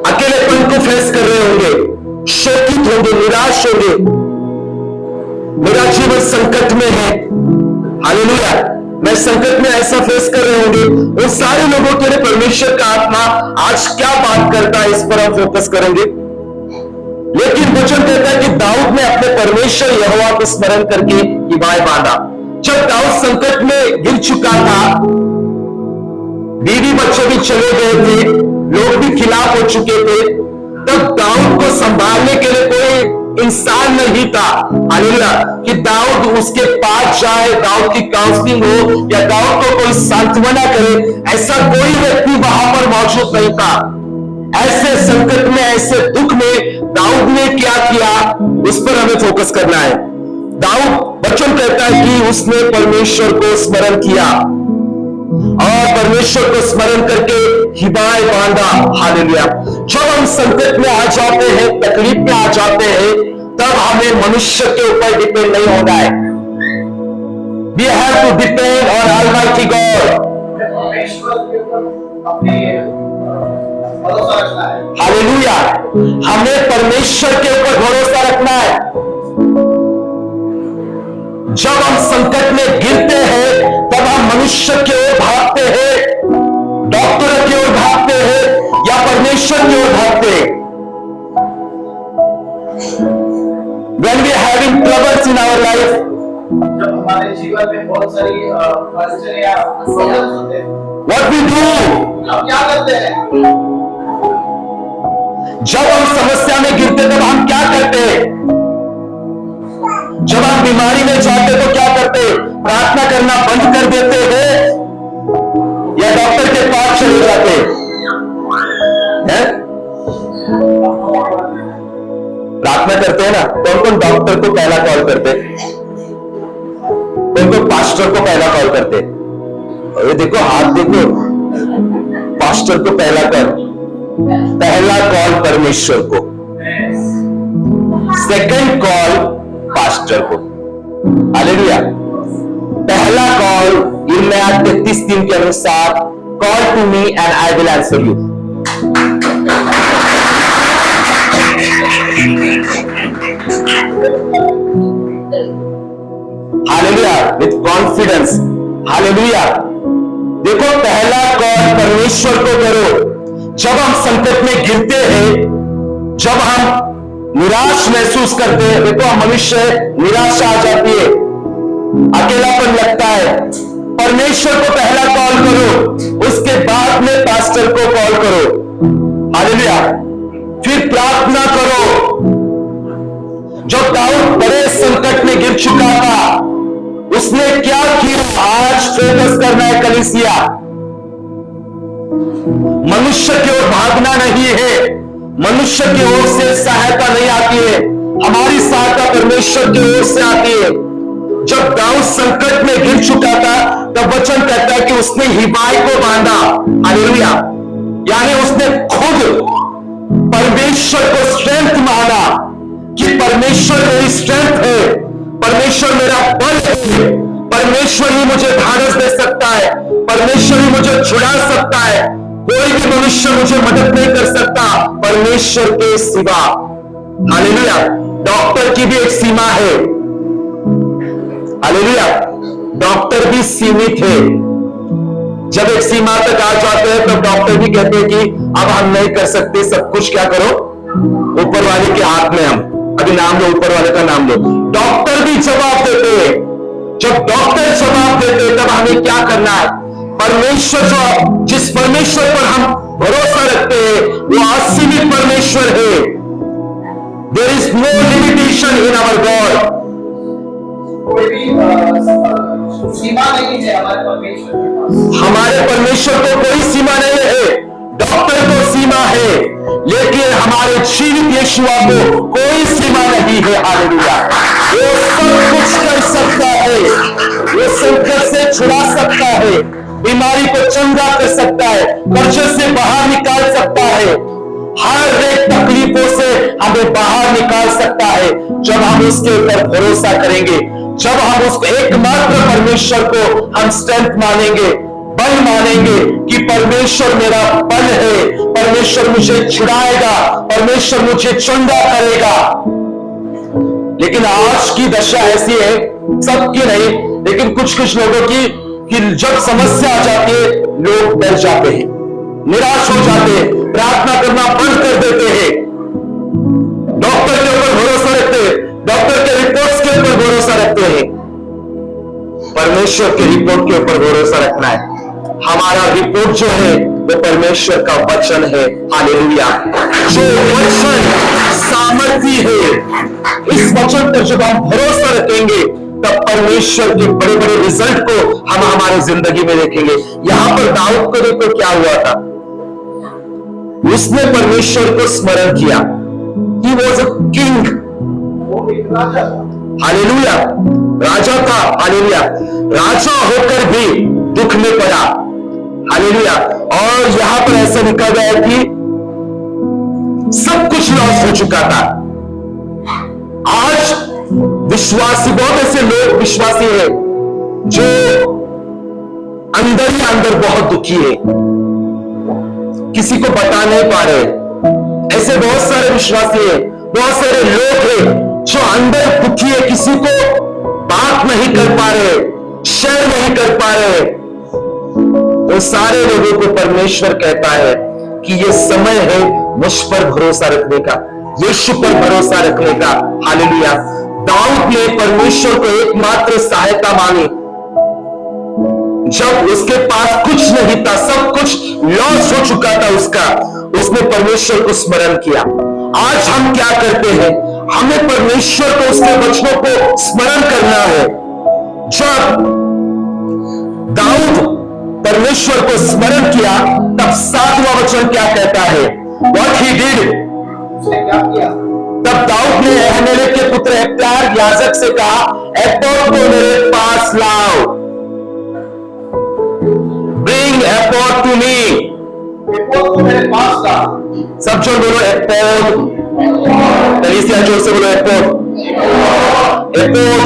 अकेलेपन को फेस कर रहे होंगे, शोकित होंगे, निराश होंगे, मेरा जीवन संकट में है। हालेलुया। मैं संकट में ऐसा फेस कर रहे होंगे। उन सारे लोगों के लिए परमेश्वर का आत्मा आज क्या बात करता है, इस पर हम फोकस करेंगे। लेकिन वचन कहता है कि दाऊद ने अपने परमेश्वर यहोवा को स्मरण करके हिबाए बांधा। जब दाऊद संकट में गिर चुका था, बीवी बच्चे भी चले गए थे, लोग भी खिलाफ हो चुके थे, तब दाऊद को संभालने के लिए कोई इंसान नहीं था। हालेलुया। कि दाऊद उसके पास जाए, दाऊद की काउंसलिंग हो या दाऊद को कोई सांत्वना करे, ऐसा कोई व्यक्ति वहां पर मौजूद नहीं था। ऐसे संकट में, ऐसे दुख में दाऊद ने क्या किया, उस पर हमें फोकस करना है। दाऊद वचन कहता है कि उसने परमेश्वर को स्मरण किया और परमेश्वर को स्मरण करके हिबाए बांधा। हालेलुया। जब हम संकट में आ जाते हैं, तकलीफ में आ जाते हैं, तब हमें मनुष्य के ऊपर डिपेंड नहीं होना है। We have to depend on Almighty God. परमेश्वर के ऊपर अपने भरोसा रखना है। हालेलुया। हमें परमेश्वर के ऊपर भरोसा रखना है। जब हम संकट में गिरते हैं तब हम मनुष्य की ओर भागते हैं, डॉक्टर की ओर भागते हैं या परमेश्वर की ओर भागते हैं। When we are having troubles in our life, जब हमारे जीवन में बहुत सारी परिस्थितियां problems होते हैं, what we do? हम क्या करते हैं? जब हम समस्या में गिरते तब हम क्या करते हैं? जब हम बीमारी में जाते तो क्या करते? प्रार्थना करना बंद कर देते हैं या डॉक्टर के पास चले जाते हैं? प्रार्थना करते हैं ना, कौन कौन डॉक्टर को पहला कॉल करते, कौन कौन पास्टर को पहला कॉल करते? अरे देखो, हाथ देखो, पास्टर को पहला कॉल परमेश्वर को, सेकंड कॉल पास्टर को। हालेलुया। पहला कॉल यिर्मयाह 33:3 के अनुसार, call to me and I will answer you. Hallelujah. With confidence. Hallelujah. देखो, पहला कॉल परमेश्वर को करो। जब हम संकट में गिरते हैं, जब हम निराश महसूस करते हैं, देखो मनुष्य निराशा आ जाती है, अकेलापन लगता है, परमेश्वर को पहला कॉल करो, उसके बाद में पास्टर को कॉल करो। हालेलुया। फिर प्रार्थना करो। जब दाऊद बड़े संकट में गिर चुका था, उसने क्या किया? आज फोकस करना है कलीसिया। मनुष्य की ओर भागना नहीं है, मनुष्य की ओर से सहायता नहीं आती है, हमारी सहायता परमेश्वर की ओर से आती है। जब दाऊद संकट में गिर चुका था, तब वचन कहता है कि उसने हिबाई को बांधा। हालेलुया। यानी उसने खुद परमेश्वर को स्ट्रेंथ माना कि परमेश्वर मेरी स्ट्रेंथ है, परमेश्वर मेरा बल है, परमेश्वर ही मुझे ढाढ़स दे सकता है, परमेश्वर ही मुझे छुड़ा सकता है, कोई भी मनुष्य मुझे मदद नहीं कर सकता परमेश्वर के सिवा। हालेलुया। डॉक्टर की भी एक सीमा है। हालेलुया। डॉक्टर भी सीमित है। जब एक सीमा तक आ जाते हैं तो डॉक्टर भी कहते हैं कि अब हम नहीं कर सकते, सब कुछ क्या करो, ऊपर वाले के हाथ में। हम अभी नाम लो, ऊपर वाले का नाम लो। डॉक्टर भी जवाब देते हैं। जब डॉक्टर जवाब देते हैं तब हमें क्या करना है? परमेश्वर, जो जिस परमेश्वर पर हम भरोसा रखते हैं वो असीमित परमेश्वर है। There is no limitation in our God. कोई भी सीमा नहीं है हमारे परमेश्वर के पास। हमारे परमेश्वर को कोई सीमा नहीं है। डॉक्टर को सीमा है, लेकिन हमारे जीवित यीशुआ को कोई सीमा नहीं है। हालेलुया। वो सब कुछ कर सकता है, वो संकट से छुड़ा सकता है, बीमारी को चंगा कर सकता है, कर्जे से बाहर निकाल सकता है, हर एक तकलीफों से हमें बाहर निकाल सकता है जब हम उसके ऊपर भरोसा करेंगे, जब हम उसको एकमात्र परमेश्वर को हम स्ट्रेंथ मानेंगे, बल मानेंगे कि परमेश्वर मेरा बल है, परमेश्वर मुझे छुड़ाएगा, परमेश्वर मुझे चंगा करेगा। लेकिन आज की दशा ऐसी है, सबकी नहीं लेकिन कुछ लोगों की, कि जब समस्या आ जाती है लोग डर जाते हैं, निराश हो जाते हैं, प्रार्थना करना बंद कर देते हैं, डॉक्टर के ऊपर भरोसा रखते हैं, डॉक्टर के रिपोर्ट्स के ऊपर भरोसा रखते हैं। परमेश्वर के रिपोर्ट के ऊपर भरोसा रखना है। हमारा रिपोर्ट जो है वो परमेश्वर का वचन है। हालेलुया। जो वचन सामर्थ्य है, इस वचन पर जब हम भरोसा रखेंगे तब परमेश्वर के बड़े बड़े रिजल्ट को हम हमारी जिंदगी में देखेंगे। यहां पर दाऊद को देखो क्या हुआ था। उसने परमेश्वर को स्मरण किया। He was a king। वो एक राजा था। हालेलुया। राजा था। हालेलुया। राजा होकर भी दुख में पड़ा। हालेलुया। और यहां पर ऐसा लिखा गया है कि सब कुछ लॉस हो चुका था। आज विश्वासी, बहुत ऐसे लोग विश्वासी हैं जो अंदर ही अंदर बहुत दुखी है, किसी को बता नहीं पा रहे। ऐसे बहुत सारे विश्वासी हैं, बहुत सारे लोग हैं जो अंदर दुखी है, किसी को बात नहीं कर पा रहे, शेयर नहीं कर पा रहे। तो सारे लोगों को परमेश्वर कहता है कि यह समय है मुझ पर भरोसा रखने का, यीशु पर भरोसा रखने का। हालेलुया। दाऊद ने परमेश्वर को एकमात्र सहायता मानी जब उसके पास कुछ नहीं था, सब कुछ लॉस हो चुका था उसका। उसने परमेश्वर को स्मरण किया। आज हम क्या करते हैं? हमें परमेश्वर को, उसके वचनों को स्मरण करना है। जब दाऊद परमेश्वर को स्मरण किया तब 7वां वचन क्या कहता है? What he did, उसने क्या किया? तब दाऊद ने अहीमेलेक के पुत्र अब्यातार याजक से कहा, एपोद को मेरे पास लाओ। Bring ephod to me। एपोद को मेरे पास ला। सब जो बोलो एपोद। कलीसिया जोर से बोलो एपोद। एपोद।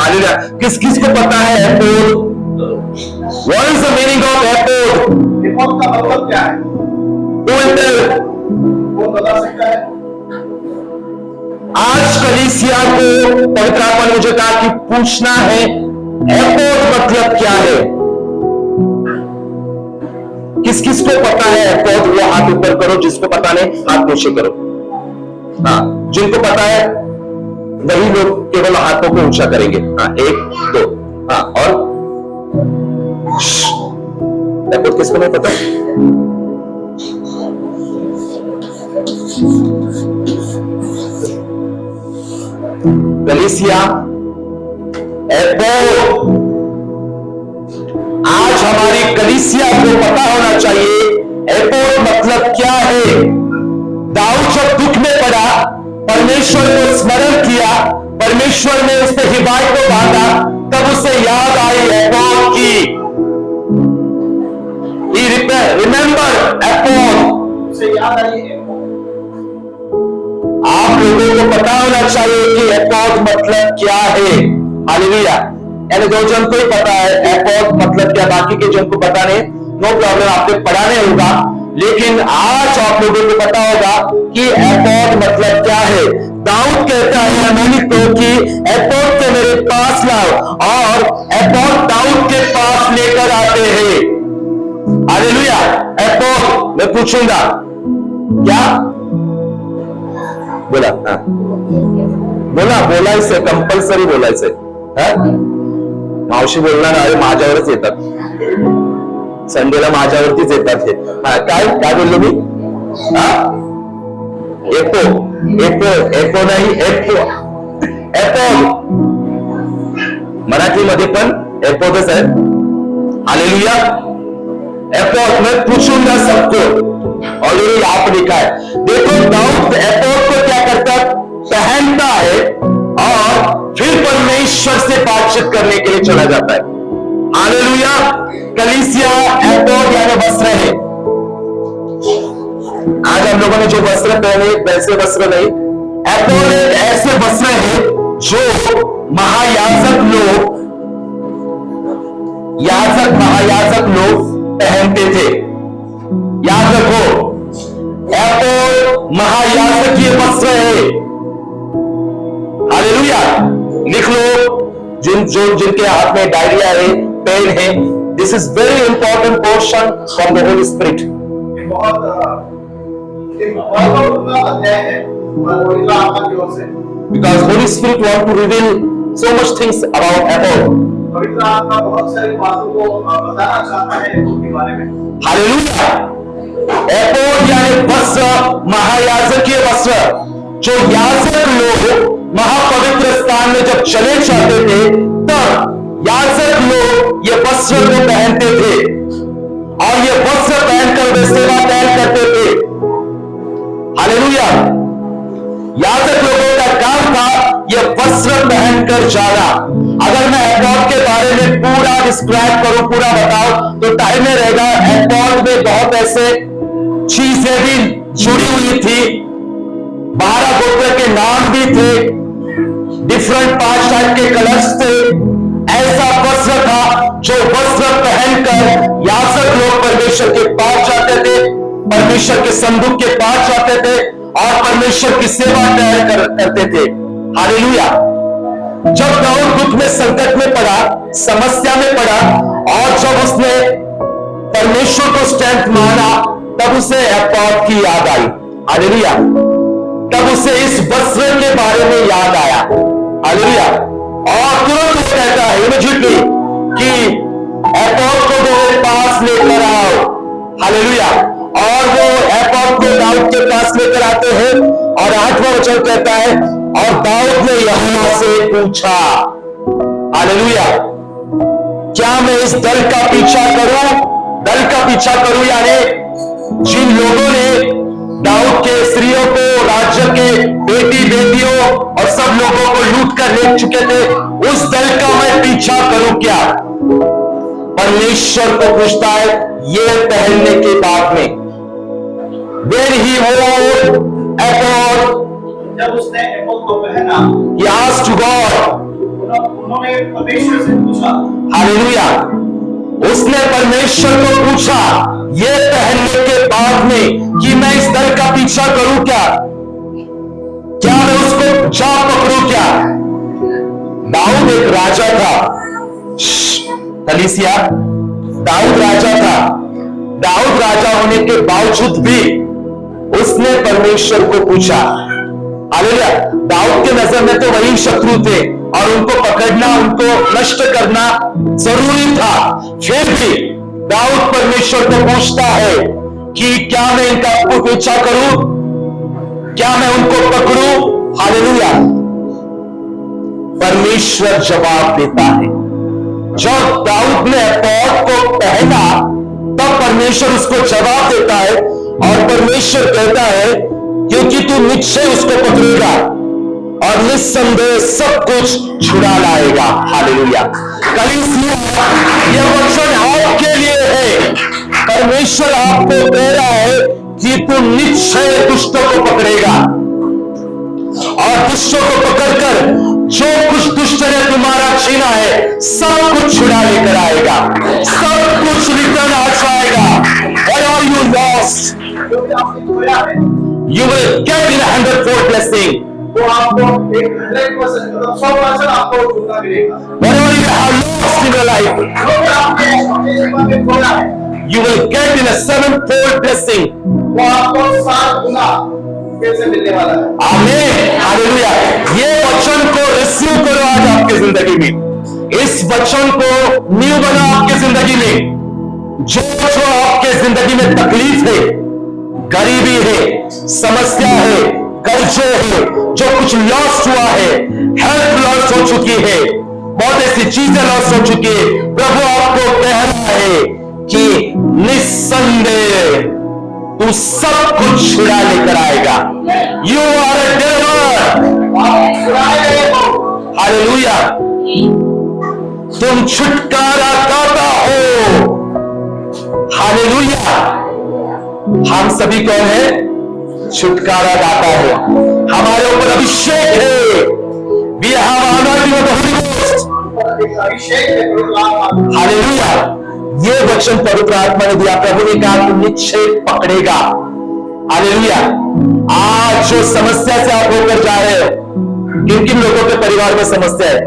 हालेलुया। किस किस को पता है एपोद? What is the meaning of एपोद? एपोद का मतलब क्या है? Who will tell? वो बता सकता है? आज कलीसिया को पवित्र आत्मा ने मुझे कहा कि पूछना है एपोद मतलब क्या है। किस किस को पता है एपोद? वो हाथ ऊपर करो, जिसको पता नहीं हाथ नीचे करो। हाँ, जिनको पता है वही लोग केवल हाथों को ऊंचा करेंगे। हाँ, 1 2। हाँ, और एपोद किसको नहीं पता? कलीसिया, एपोद। आज हमारी कलीसिया को पता होना चाहिए एपोद मतलब क्या है। दाऊद जब दुख में पड़ा, परमेश्वर को स्मरण किया, परमेश्वर ने उससे हिदायत को बांधा, तब उसे याद आई एपोद की। रिमेंबर एपोद, उसे याद आई एपोद। आप लोगों को पता होना चाहिए कि एपोद मतलब क्या है। हालेलुया। यानी जो जन को ही पता है एपोद मतलब क्या, बाकी के जन को पता नहीं, नो प्रॉब्लम, आपने पढ़ा नहीं होगा, लेकिन आज आप लोगों को पता होगा कि एपोद मतलब क्या है। दाऊद कहता है अमोनिक को कि एपोद को मेरे पास लाओ, और एपोद दाऊद के पास लेकर आते हैं। हालेलुया। एपोद मैं पूछूंगा क्या बोला? हाँ बोला इसे कंपल्सरी बोला इसे, मावशी बोलणार आहे माझ्यावरच येतात, संडेला माझ्यावरतीच येतात हे। काय बोललो मी? एपो एपो एपो नाही एपो एपो, मराठीमध्ये पण एपोदच आहे। हालेलुया। एपोद मैं पूछूंगा सबको, ऑलरेडी यहाँ पर लिखा है। देखो दाऊद एपोद को क्या करता, पहनता है और फिर परमेश्वर से बातचीत करने के लिए चला जाता है। हालेलुया। कलीसिया एपोद यानी वस्त्र है। आज हम लोगों ने जो वस्त्र पहने वैसे वस्त्र नहीं, एपोद एक ऐसे वस्त्र है जो महायाजक लोग पहनते थे। याद रखो, एपोद महायाजकीय वस्त्र है। हालेलुया। लिख लो, जिनके हाथ में डायरिया है, पेन है, this is very important portion from the Holy Spirit. बहुत अध्याय है पवित्र आत्मा की ओर से, because Holy Spirit want to reveal so much things about एपोद। पवित्र आत्मा बहुत सारी बातों को बताना चाहता है एपोद के बारे में। हालेलुया। एपोद यानी वस्त्र, महायाजकीय वस्त्र, जो याजक लोग महापवित्र स्थान में जब चले जाते थे, तब याजक लोग ये वस्त्र को पहनते थे, और ये वस्त्र पहनकर वे सेवा तय करते थे। हालेलुया। याजक लोगों का काम था ये वस्त्र पहनकर जाना। अगर मैं एपोद के बारे में पूरा डिस्क्राइब करूं, पूरा बताऊं, तो टाइम में रहेगा। एपोद में बहुत ऐसे चीजें भी जुड़ी हुई थी, 12 गोत्र के नाम भी थे, डिफरेंट 5 टाइप के कलर्स थे। ऐसा वस्त्र था जो वस्त्र पहनकर याजक लोग परमेश्वर के पास जाते थे, परमेश्वर के संदूक के पास जाते थे, और परमेश्वर की सेवा करते थे। हालेलुया। जब दाऊद दुख में, संकट में पड़ा, समस्या में पड़ा, और जब उसने परमेश्वर को स्ट्रेंथ माना, तब उसे एपोद की याद आई। हालेलुया। तब उसे इस वस्त्र के बारे में याद आया। हालेलुया। और तुरंत वो कहता है इमीडिएटली कि एपोद को मेरे पास लेकर आओ। हालेलुया। और वो एपोद को दाऊद के पास लेकर आते हैं, और 8वां वचन कहता है, और दाऊद ने यहोवा से पूछा। हालेलुया। क्या मैं इस दल का पीछा करूं? दल का पीछा करूं यानी जिन लोगों ने दाऊद के स्त्रियों को, राज्य के बेटी बेटियों और सब लोगों को लूट कर ले चुके थे, उस दल का मैं पीछा करूं क्या? परमेश्वर को पूछता है ये पहनने के बाद में। When he wore एपोद, जब उसने एपोद को पहना, he asked to God, उन्होंने परमेश्वर से पूछा। हालेलुया। उसने परमेश्वर को पूछा ये पहनने के बाद में कि मैं इस दल का पीछा करूं क्या? क्या मैं उसको जा पकड़ूं क्या? दाऊद एक राजा था। कलीसिया, दाऊद राजा था। दाऊद राजा होने के बावजूद भी उसने परमेश्वर को पूछा। हालेलुया। दाऊद के नजर में तो वही शत्रु थे, और उनको पकड़ना, उनको नष्ट करना जरूरी था। फिर भी दाऊद परमेश्वर को पूछता है कि क्या मैं इनका पीछा करूं? क्या मैं उनको पकड़ूं? हालेलुया। परमेश्वर जवाब देता है। जब दाऊद ने एपोद को पहना तब परमेश्वर उसको जवाब देता है और परमेश्वर कहता है क्योंकि तू निश्चय उसको पकड़ेगा और निस्संदेह सब कुछ छुड़ा लाएगा। हालेलुया। कलीसिया, यह वचन आपके लिए है। परमेश्वर आपको कह रहा है कि तू निश्चय दुष्टों को पकड़ेगा और दुष्टों को पकड़कर जो कुछ दुष्ट ने तुम्हारा छीना है सब कुछ छुड़ा लेकर आएगा, सब कुछ रिटर्न आ जाएगा। Whatever you lost, you will get in 100-fold blessing. वो आपको 100% मतलब 100% आपको दूसरा मिलेगा। Whatever you have lost in your life, जो भी आपने अपने जीवन में खोया है, you will get in a 7-fold blessing. वो आपको 7 गुना कैसे मिलने वाला है। आमीन, हालेलुया। ये वचन को रिसीव करो आज आपकी जिंदगी में। इस वचन को न्यू बना आपकी जिंदगी में। जो जो आपके जिंदगी में तकलीफ है, गरीबी है, समस्या है, कर्जे है, जो कुछ लॉस हुआ है, हेल्थ लॉस हो चुकी है, बहुत ऐसी चीजें लॉस हो चुकी है, प्रभु आपको कह रहा है कि निस्संदेह तू सब कुछ छुड़ा लेकर आएगा। You are a deliver. Hallelujah. तुम छुटकारा दाता हो। हालेलुया। हम सभी कौन है? छुटकारा दाता है। हमारे ऊपर अभिषेक है। We have anointing of the Holy Ghost. अभिषेक है प्रभु आत्मा। हालेलुया। ये वचन पवित्र आत्मा ने दिया। प्रभु ने कहा तू निश्चय पकड़ेगा। हालेलुया। आज जो समस्या से आप होकर जा रहे हो, किन किन लोगों के परिवार में समस्या है?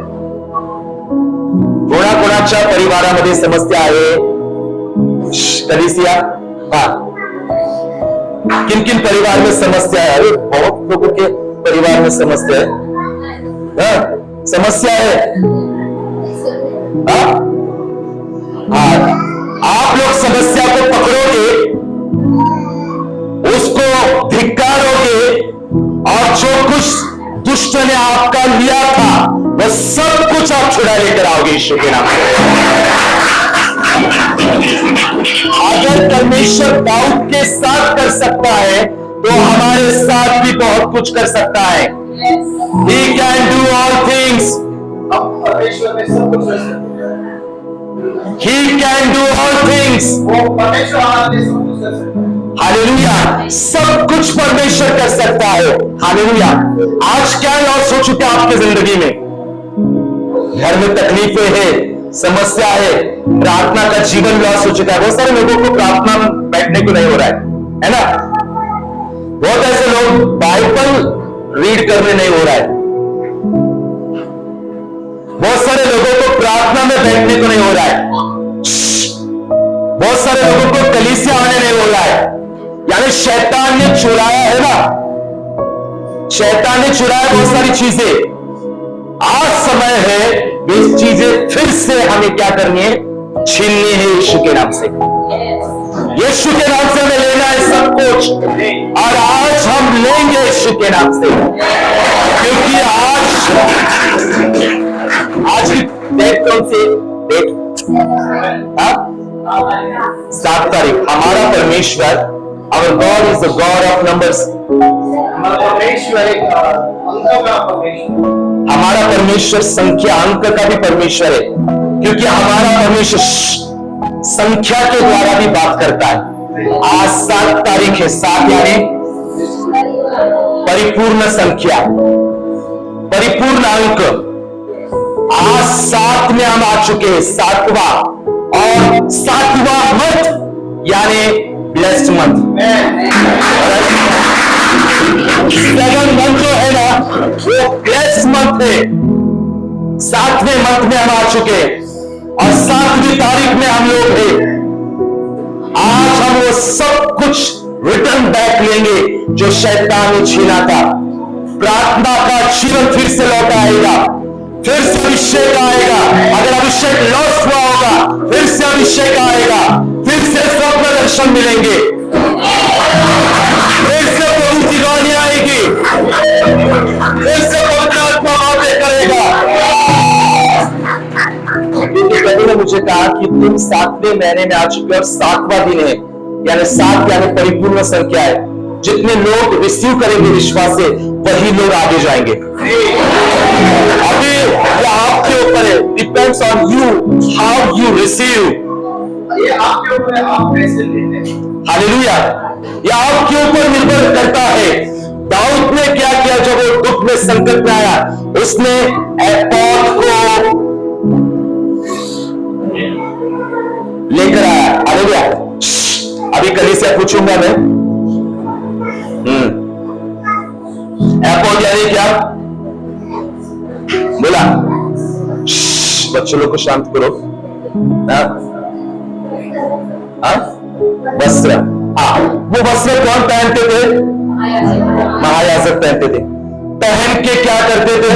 कोणाकोणाच्या परिवारामध्ये समस्या आहे? कलीसिया, हाँ, किन किन परिवार में समस्या है? अरे बहुत लोगों के परिवार में समस्या है। हाँ, समस्या है। हाँ? आप लोग समस्या को पकड़ोगे, उसको धिक्कारोगे और जो कुछ दुष्ट ने आपका लिया था वह सब कुछ आप छुड़ा लेकर आओगे यीशु के नाम से। अगर परमेश्वर दाऊद के साथ कर सकता है तो हमारे साथ भी बहुत कुछ कर सकता है। He can do all things. हम परमेश्वर में सब कुछ कर सकते हैं। He can do all things. वो परमेश्वर हमारे सब कुछ कर सकता है। हालेलुया। सब कुछ परमेश्वर कर सकता है। हालेलुया। आज क्या लॉस हो चुका है आपकी जिंदगी में? घर में तकलीफें है, समस्या है, प्रार्थना का जीवन लॉस हो चुका है। बहुत सारे लोगों को प्रार्थना में बैठने को नहीं हो रहा है ना? बहुत ऐसे लोग बाइबल रीड करने नहीं हो रहा है। बहुत सारे लोगों को प्रार्थना में बैठने को नहीं हो रहा है। बहुत सारे लोगों को कलीसिया आने नहीं हो रहा है। यानी शैतान ने चुराया है ना, शैतान ने चुराया बहुत सारी चीजें। आज समय है वे चीजें फिर से हमें क्या करनी है? छीननी है यीशु के नाम से। यीशु के नाम से हमें लेना है सब कुछ, और आज हम लेंगे यीशु के नाम से। क्योंकि आज की डेट कौन सी डेट? 7 तारीख। हमारा परमेश्वर, our God is the God of numbers. हमारा परमेश्वर एक अंकों का परमेश्वर। हमारा परमेश्वर संख्या अंक का भी परमेश्वर है, क्योंकि हमारा परमेश्वर संख्या के द्वारा भी बात करता है। आज 7 तारीख है। 7 यानी परिपूर्ण संख्या, परिपूर्ण अंक। आज 7 में हम आ चुके हैं, 7वां, और 7वां मंथ यानी ब्लेस्ड मंथ। 7 मंथ जो है ना वो ब्लेस्ड मंथ है। 7वें मंथ में हम आ चुके हैं और 7वीं तारीख में हम लोग हैं। आज हम वो सब कुछ रिटर्न बैक लेंगे जो शैतान ने छीना था। प्रार्थना का जीवन फिर से लौट आएगा, फिर से अभिषेक आएगा। अगर अभिषेक लॉस हुआ होगा फिर से अभिषेक आएगा, फिर से स्वप्न दर्शन मिलेंगे, फिर से पवित्र वाणी आएगी, फिर से पवित्र आत्मा बातें करेगा। मुझे कहा कि तुम 7वें महीने में आ चुके हो और 7वां दिन है, यानी 7 यानी परिपूर्ण संख्या है। जितने लोग रिसीव करेंगे विश्वास से वही लोग आगे जाएंगे। अभी ये आपके ऊपर है, depends on you how you receive. ये आपके ऊपर है, आप कैसे लेते हैं। हालेलुया, ये आपके ऊपर निर्भर करता है। दाऊद ने क्या किया जब वो दुख में संकट में आया, उसने एपोद को लेकर आया। हालेलुया। अभी कलीसिया पूछूंगा मैं, एपोद यानी क्या बोला? बच्चों लोग को शांत करो। वस्त्र, वो वस्त्र कौन पहनते थे? महायाजक पहनते थे। पहन के क्या करते थे?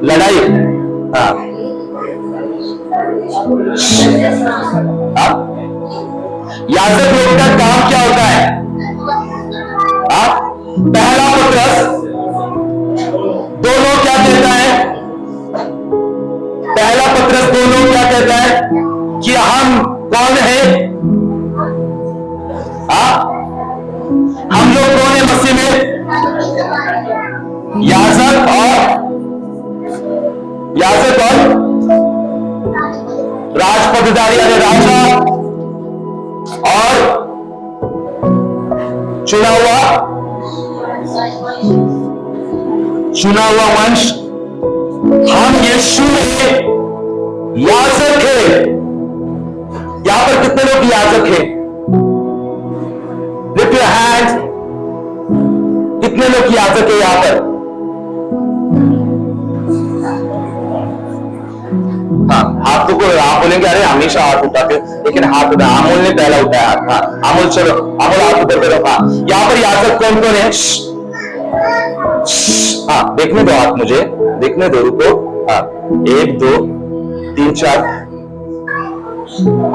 लड़ाई। याजक लोग का काम क्या होता है? पहला पत्रस 2:9 क्या कहता है? पहला पत्रस 2:9 क्या कहता है? कि हम कौन है? हम लोग कौन है मसीह में? याजक और राजपदधारी यानी राजा और चुना हुआ वंश। हम यीशु में याजक है। यहां पर कितने लोग याजक हैं? Lift your hands. कितने लोग याजक है यहां पर? हाथ को आप बोलेंगे अरे हमेशा हाथ उठाते, लेकिन हाथ उठा। अमोल ने पहला उठाया हाथ। अमोल चलो, अमोल हाथ ऊपर करो। यहां पर याजक कौन कौन है? देखने दो हाथ, मुझे देखने दो, रुको। 1 2 3 4।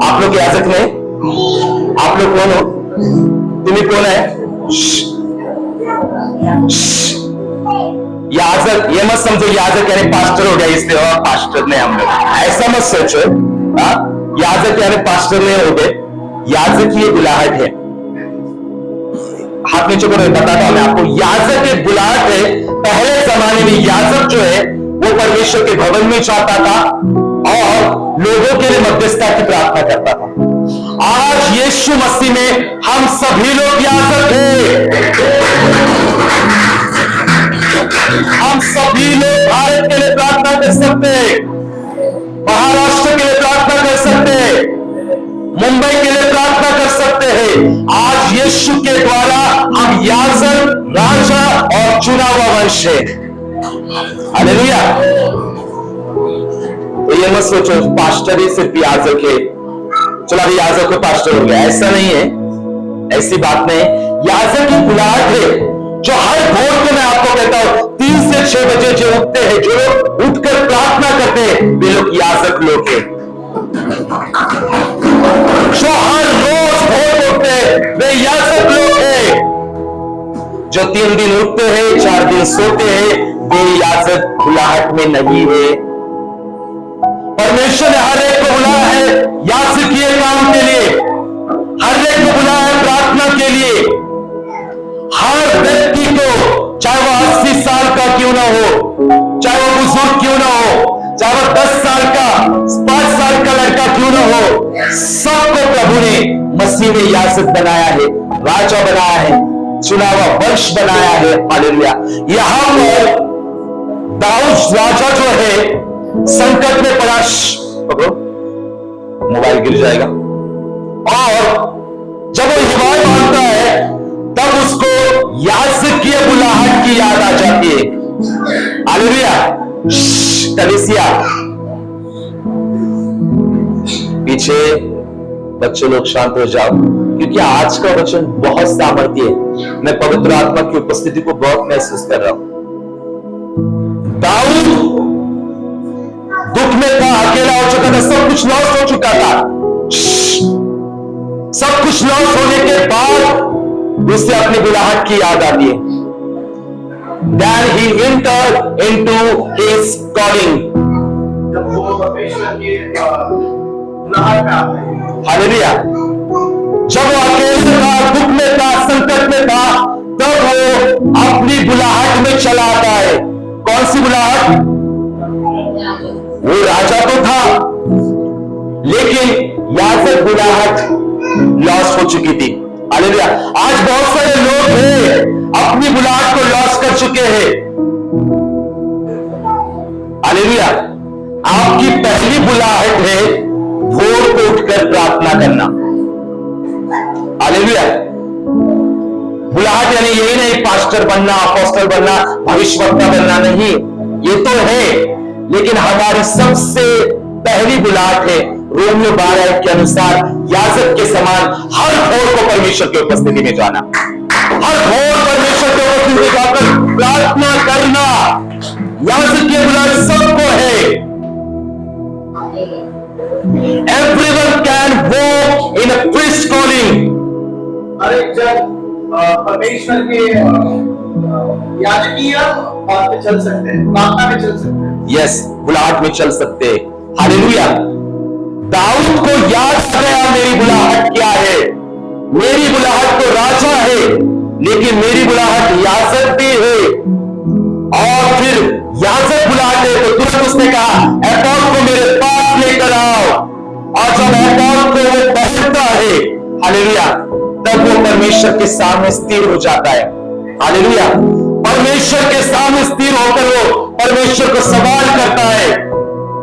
आप लोग याजक नहीं? आप लोग कौन हो? तुम्हें कौन है? याजक ये मत समझो याजक यानी पास्टर हो गया, इसलिए पास्टर नहीं हम लोग, ऐसा मत सोचो। याजक यानी पास्टर नहीं हो गए। याजक ये बुलाहट है। हाथ नीचे करो, बताता हूं मैं आपको। याजक एक बुलाहट है। पहले जमाने में याजक जो है वो परमेश्वर के भवन में जाता था और लोगों के लिए मध्यस्थता की प्रार्थना करता था। आज यीशु मसीह में हम सभी लोग याजक हैं। हम सभी लोग भारत के लिए प्रार्थना कर सकते हैं, महाराष्ट्र के लिए प्रार्थना कर सकते हैं, मुंबई के लिए प्रार्थना कर सकते हैं। आज यीशु के द्वारा हम याजक, राजा और चुना हुआ वंश है। हालेलुया। तो ये मत सोचो पास्टर ही सिर्फ याजक है, चलो अभी याजक को पास्टर हो गया, ऐसा नहीं है, ऐसी बात नहीं। याजक की बुलाहट है जो हर भोर को मैं आपको कहता हूं 3 से 6 बजे जो उठते हैं, जो लोग उठकर प्रार्थना करते हैं, वे लोग याजक लोग हैं। जो हर रोज भोर उठते हैं वे याजक लोग हैं। जो 3 दिन उठते हैं, 4 दिन सोते हैं, वे याजक बुलाहट में नहीं है। परमेश्वर ने हर एक को बुलाया है याजकीय काम के लिए, हर एक को बुलाया है प्रार्थना के लिए। हर व्यक्ति को, चाहे वो 80 साल का क्यों ना हो, चाहे वो बुजुर्ग क्यों ना हो, चाहे वो 10 साल का 5 साल का लड़का क्यों ना हो, सबको प्रभु ने मसीह में याजक बनाया है, राजा बनाया है, चुना हुआ वंश बनाया है। हालेलुया। यहां पर दाऊद राजा जो है संकट में पड़ा, मोबाइल गिर जाएगा, और जब वो हिमायत मांगता है तब उसको याजकीय बुलाहट की याद आ जाती है। हालेलुया। कलीसिया पीछे बच्चे लोग शांत हो जाओ, क्योंकि आज का वचन बहुत सामर्थ्य है। मैं पवित्र आत्मा की उपस्थिति को बहुत महसूस कर रहा हूं। दाऊद दुख में था, अकेला हो चुका था, सब कुछ लॉस हो चुका था। सब कुछ लॉस होने के बाद उसे अपनी बुलाहट की याद आती है। Then he entered into his calling. जब वो परमेश्वर के बुलाहट में आता है। हालेलुया। जब वो अकेले था, दुख में था, संकट में था, तब वो अपनी बुलाहट में चला आता है। कौन सी बुलाहट? वो राजा तो था, लेकिन याजक बुलाहट लॉस हो चुकी थी। हालेलुया। आज बहुत सारे लोग हैं अपनी बुलाहट को लॉस कर चुके हैं। हालेलुया। आपकी पहली बुलाहट है भोर को उठकर प्रार्थना करना। हालेलुया। बुलाहट यानी यही नहीं पास्टर बनना, अपोस्टल बनना, भविष्यवक्ता बनना, नहीं, ये तो है, लेकिन हमारी सबसे पहली बुलाहट है रोमियो 12 के अनुसार याजक के समान हर भोर को परमेश्वर की उपस्थिति में जाना, हर भोर परमेश्वर की उपस्थिति में जाकर प्रार्थना करना। याजक की बुलाहट सबको है। Everyone can walk in a priest calling. हर एक जन परमेश्वर के याजकीय बात में चल सकते हैं, प्रार्थना में चल सकते हैं। यस, बुलाहट में चल सकते हैं। हालेलुया। दाऊद को याद आ गया मेरी बुलाहट क्या है। मेरी बुलाहट तो राजा है, लेकिन मेरी बुलाहट याजक भी है। और फिर याजक बुलाहट है तो तुरंत उसने कहा एपोद को मेरे पास लेकर आओ। और जब एपोद को वो पहनता है, हालेलुया, तब वो परमेश्वर के सामने स्थिर हो जाता है। हालेलुया। परमेश्वर के सामने स्थिर होकर वो परमेश्वर को सवाल करता है,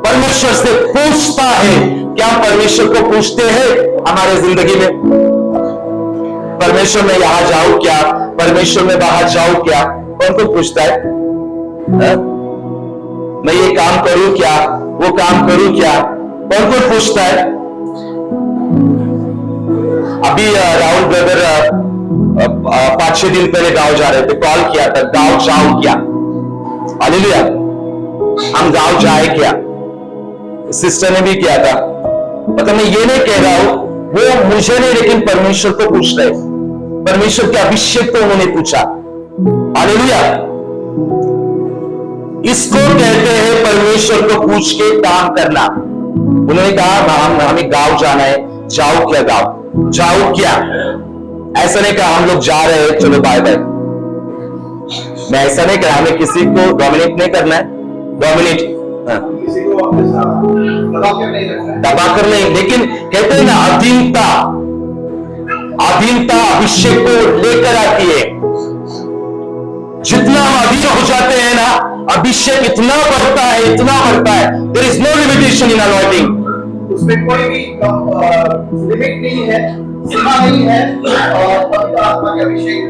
परमेश्वर से पूछता है। क्या परमेश्वर को पूछते हैं हमारे जिंदगी में? परमेश्वर में यहां जाऊं क्या, परमेश्वर में बाहर जाऊं क्या? कौन को पूछता है? मैं ये काम करूं क्या, वो काम करूं क्या? कौन को पूछता है? अभी राहुल ब्रदर 5-6 दिन पहले गांव जा रहे थे, कॉल किया था, गांव जाओ क्या? हालेलुया। हम गांव जाए क्या? सिस्टर ने भी किया था। मतलब मैं ये नहीं कह रहा हूं, वो मुझे नहीं, लेकिन परमेश्वर को पूछ रहे, परमेश्वर के अभिषेक को उन्होंने पूछा। हालेलुया। इसको कहते हैं परमेश्वर को पूछ के काम करना। उन्होंने कहा हमें गांव जाना है, जाओ क्या? गांव जाओ क्या? ऐसा नहीं कहा हम लोग जा रहे हैं, चलो बाय बाय। मैं ऐसा नहीं कहा, हमें किसी को डोमिनेट नहीं करना है, डोमिनेट किसी को अपने साथ दबाकर नहीं रखना है। दबाकर नहीं, लेकिन कहते हैं ना अधीनता, अधीनता अभिषेक को लेकर आती है। जितना हम अधीन हो जाते हैं ना, अभिषेक इतना बढ़ता है, इतना बढ़ता है। There is no limitation in anointing. उसमें कोई भी लिमिट नहीं है, सीमा नहीं है। और पवित्र आत्मा के अभिषेक,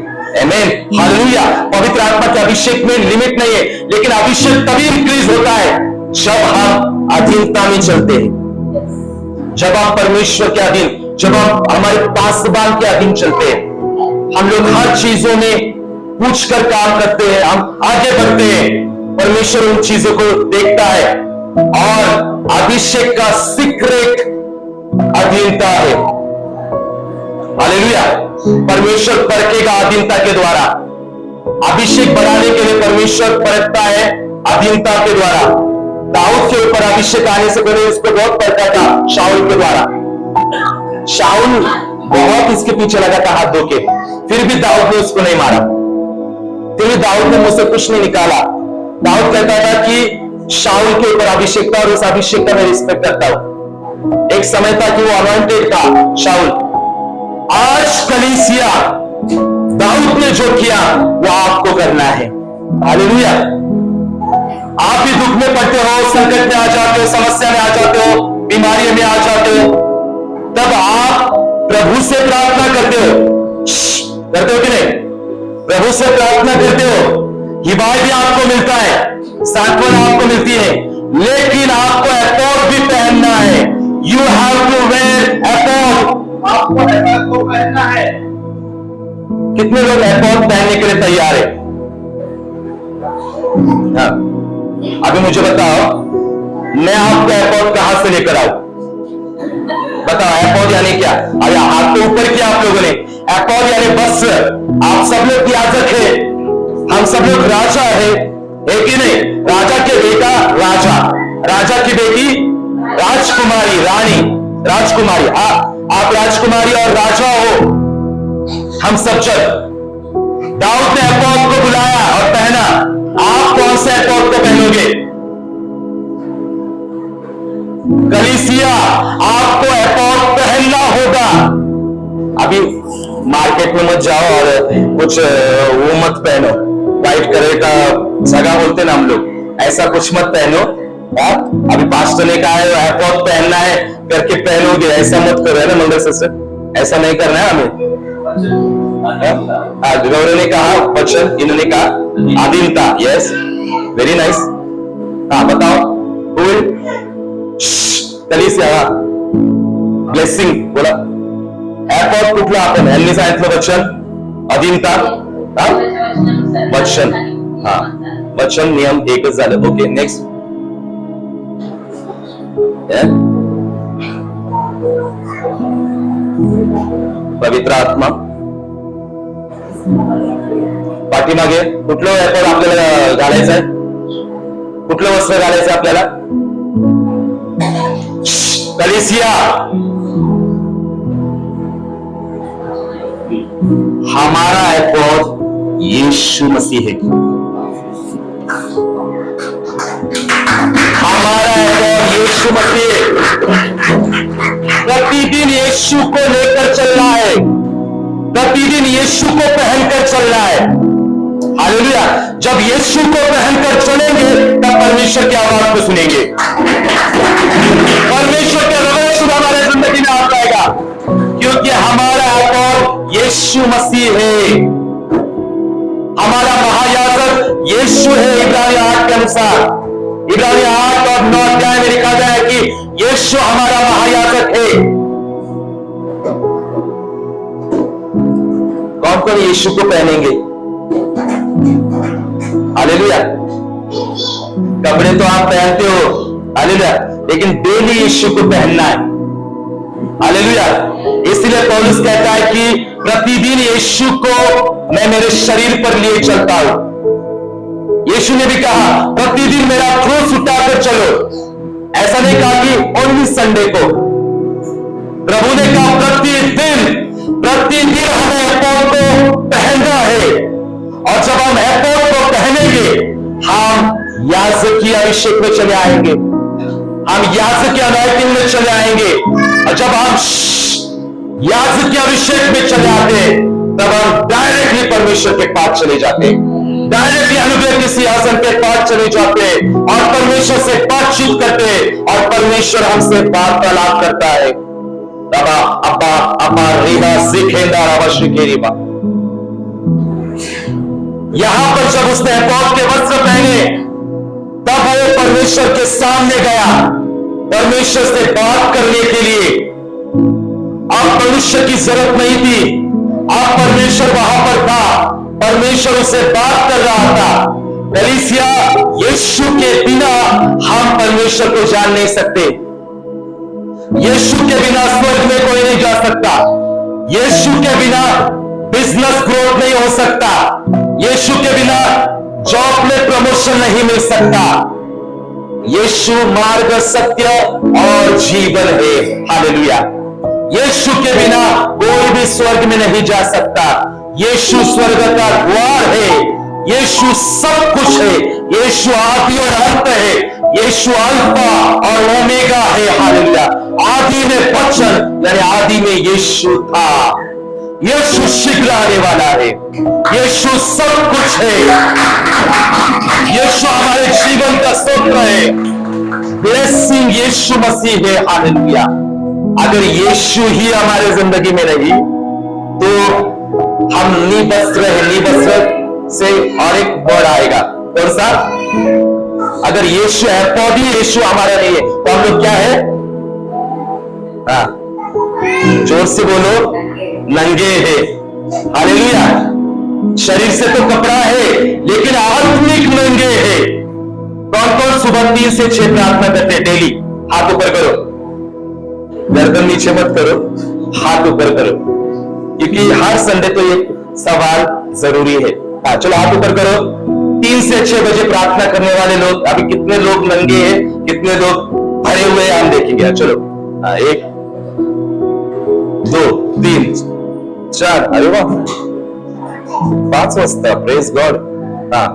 आमीन, हालेलुया। पवित्र आत्मा के अभिषेक में लिमिट नहीं है, लेकिन अभिषेक तभी इंक्रीज होता है जब हम अधीनता में चलते हैं, जब हम परमेश्वर के अधीन, जब हम हमारे पासबान के अधीन चलते हैं। हम लोग हर चीजों में पूछ कर काम करते हैं, हम आगे बढ़ते हैं। परमेश्वर उन चीजों को देखता है, और अभिषेक का सीक्रेट अधीनता है। हालेलुया। परमेश्वर परखेगा अधीनता के द्वारा। अभिषेक बढ़ाने के लिए परमेश्वर परखता है अधीनता के द्वारा। दाऊद के ऊपर अभिषेक आने से पहले उसको बहुत परखा था शाऊल के द्वारा। शाऊल बहुत इसके पीछे लगा था हाथ धो के, फिर भी दाऊद ने उसको नहीं मारा, फिर भी दाऊद ने मुझसे कुछ नहीं निकाला। दाऊद कहता था कि शाऊल के ऊपर अभिषेक था और उस अभिषेक का मैं रिस्पेक्ट करता हूं। एक समय था कि वो अनॉइंटेड था शाऊल। आज कलीसिया दाऊद ने जो किया वो आपको करना है। हालेलुया। आप भी दुख में पड़ते हो, संकट में आ जाते हो, समस्या में आ जाते हो, बीमारी में आ जाते हो, तब आप प्रभु से प्रार्थना करते हो कि नहीं? प्रभु से प्रार्थना करते हो, हिदायत भी आपको मिलता है, सांत्वना आपको मिलती है, लेकिन आपको एपोद भी पहनना है। यू हैव टू वेयर एपोद। आपको एपोद को पहनना है। कितने लोग एपोद पहनने के लिए तैयार है? हाँ, अभी मुझे बताओ, मैं आपको एपोद कहां से लेकर आऊं? बताओ, एपोद यानी क्या? अरे हाथ के ऊपर किया आप लोगों ने। एपोद यानी वस्त्र। आप सब लोग याजक है, हम सब लोग राजा है कि नहीं? राजा के बेटा राजा, राजा की बेटी राजकुमारी, रानी, राजकुमारी, आप राजकुमारी और राजा हो। हम सब जब दाऊद ने एपोद को बुलाया और पहना, आप कौन से एपोद को पहनोगे? कलीसिया, आपको एपोद पहनना होगा। अभी मार्केट में मत जाओ और कुछ वो मत पहनो, व्हाइट कलर का सगा बोलते ना हम लोग, ऐसा कुछ मत पहनो। अभी पास्टर ने कहा है एपोद पहनना है करके पहनोगे, ऐसा मत करो, है ना मंगल सिस्टर? ऐसा नहीं करना है हमें। गौरव ने कहा वचन, इन्होंने कहा आधीनता। Yes, very nice. हाँ बताओ, कलीसिया ब्लेसिंग बोला, एपोद कुठलं आपण यांनी सांगितलं वचन, अधीनता, वचन, हा वचन नियम एकच झालं। Okay, next. पवित्र आत्मा, पाठीमागे कुठलं एपोद आपल्याला घालायचं आहे? कुठलं वस्त्र घालायचं आपल्याला? कलीसिया, हमारा एपोद यीशु मसीह है। हमारा एपोद यीशु मसीह प्रतिदिन यीशु को लेकर चल रहा है, प्रतिदिन यीशु को पहनकर चल रहा है। हालेलुया। जब यीशु को पहनकर चलेंगे तब परमेश्वर की आवाज को सुनेंगे, परमेश्वर का रवैया हमारे जिंदगी में आ जाएगा, क्योंकि हमारा एपोद यीशु मसीह है। हमारा महायाजक यीशु है। इब्रानी 8 के अनुसार, इब्रानी 8 और 9 अध्याय में लिखा गया है कि यीशु हमारा महायाजक है। कौन कौन यीशु को पहनेंगे? हालेलुया। कपड़े तो आप पहनते हो, हालेलुया, लेकिन डेली यीशु को पहनना है। हालेलुया। इसलिए पौलुस कहता है कि प्रतिदिन यीशु को मैं मेरे शरीर पर लिए चलता हूं। यीशु ने भी कहा प्रतिदिन मेरा क्रूस उठाकर चलो। ऐसा नहीं कहा कि ओनली संडे को। प्रभु ने कहा प्रतिदिन हमें एपोद को पहनना है, और जब हम एपोद को पहनेंगे हम याजकीय अभिषेक में चले आएंगे, हम याजकीय अनॉइंटिंग में चले आएंगे। और जब हम याजकीय अभिषेक में चले आते हैं तब हम डायरेक्टली परमेश्वर के पास चले जाते हैं, डायरेक्टली अनुग्रह के सिंहासन के पास चले जाते हैं और परमेश्वर से बातचीत करते हैं, और परमेश्वर हमसे वार्तालाप करता है। बाबा अब्बा अब्बा रीवा सिखेंदा रावश्री रीवा। यहां पर जब उसने एपोद के वस्त्र पहने तब वो परमेश्वर के सामने गया, परमेश्वर से बात करने के लिए। अब मनुष्य की जरूरत नहीं थी, अब परमेश्वर वहां पर था, परमेश्वर उसे बात कर रहा था। कलीसिया, यीशु के बिना हम परमेश्वर को जान नहीं सकते। यीशु के बिना स्वर्ग में कोई नहीं जा सकता। यीशु के बिना बिजनेस ग्रोथ नहीं हो सकता। यीशु के बिना जॉब में प्रमोशन नहीं मिल सकता। यीशु मार्ग, सत्य और जीवन है। हालेलुया। यीशु के बिना कोई भी स्वर्ग में नहीं जा सकता। यीशु स्वर्ग का द्वार है। यीशु सब कुछ है। यीशु आदि और अंत है। यीशु अल्फा और ओमेगा है। हालेलुया। आदि में वचन, यानी आदि में यीशु था। यीशु शीघ्र आने वाला है। यीशु सब कुछ है। यीशु हमारे जीवन का स्रोत है। ब्लेसिंग यीशु मसीह है। हालेलुया। अगर यीशु ही हमारे जिंदगी में नहीं तो हम निवस्त्र है। निवस्त्र से और एक वर्ड आएगा, कौन सा? अगर यीशु है, पौधी यीशु हमारा नहीं है तो हम लोग क्या है? हाँ, जोर से बोलो, नंगे हैं। हालेलुया। शरीर से तो कपड़ा है लेकिन आत्मिक नंगे हैं। कौन कौन सुबह 3 से 6 प्रार्थना करते हैं डेली? हाथ ऊपर करो, गर्दन नीचे मत करो, हाथ ऊपर करो, क्योंकि हर संडे तो ये सवाल जरूरी है। हाँ, चलो हाथ ऊपर करो। 3 से 6 बजे प्रार्थना करने वाले लोग, अभी कितने लोग नंगे हैं, कितने लोग भरे हुए हम देखेंगे। चलो 1 2 3 4, अरे वाह 5 वाजता, प्रेज गॉड। हाँ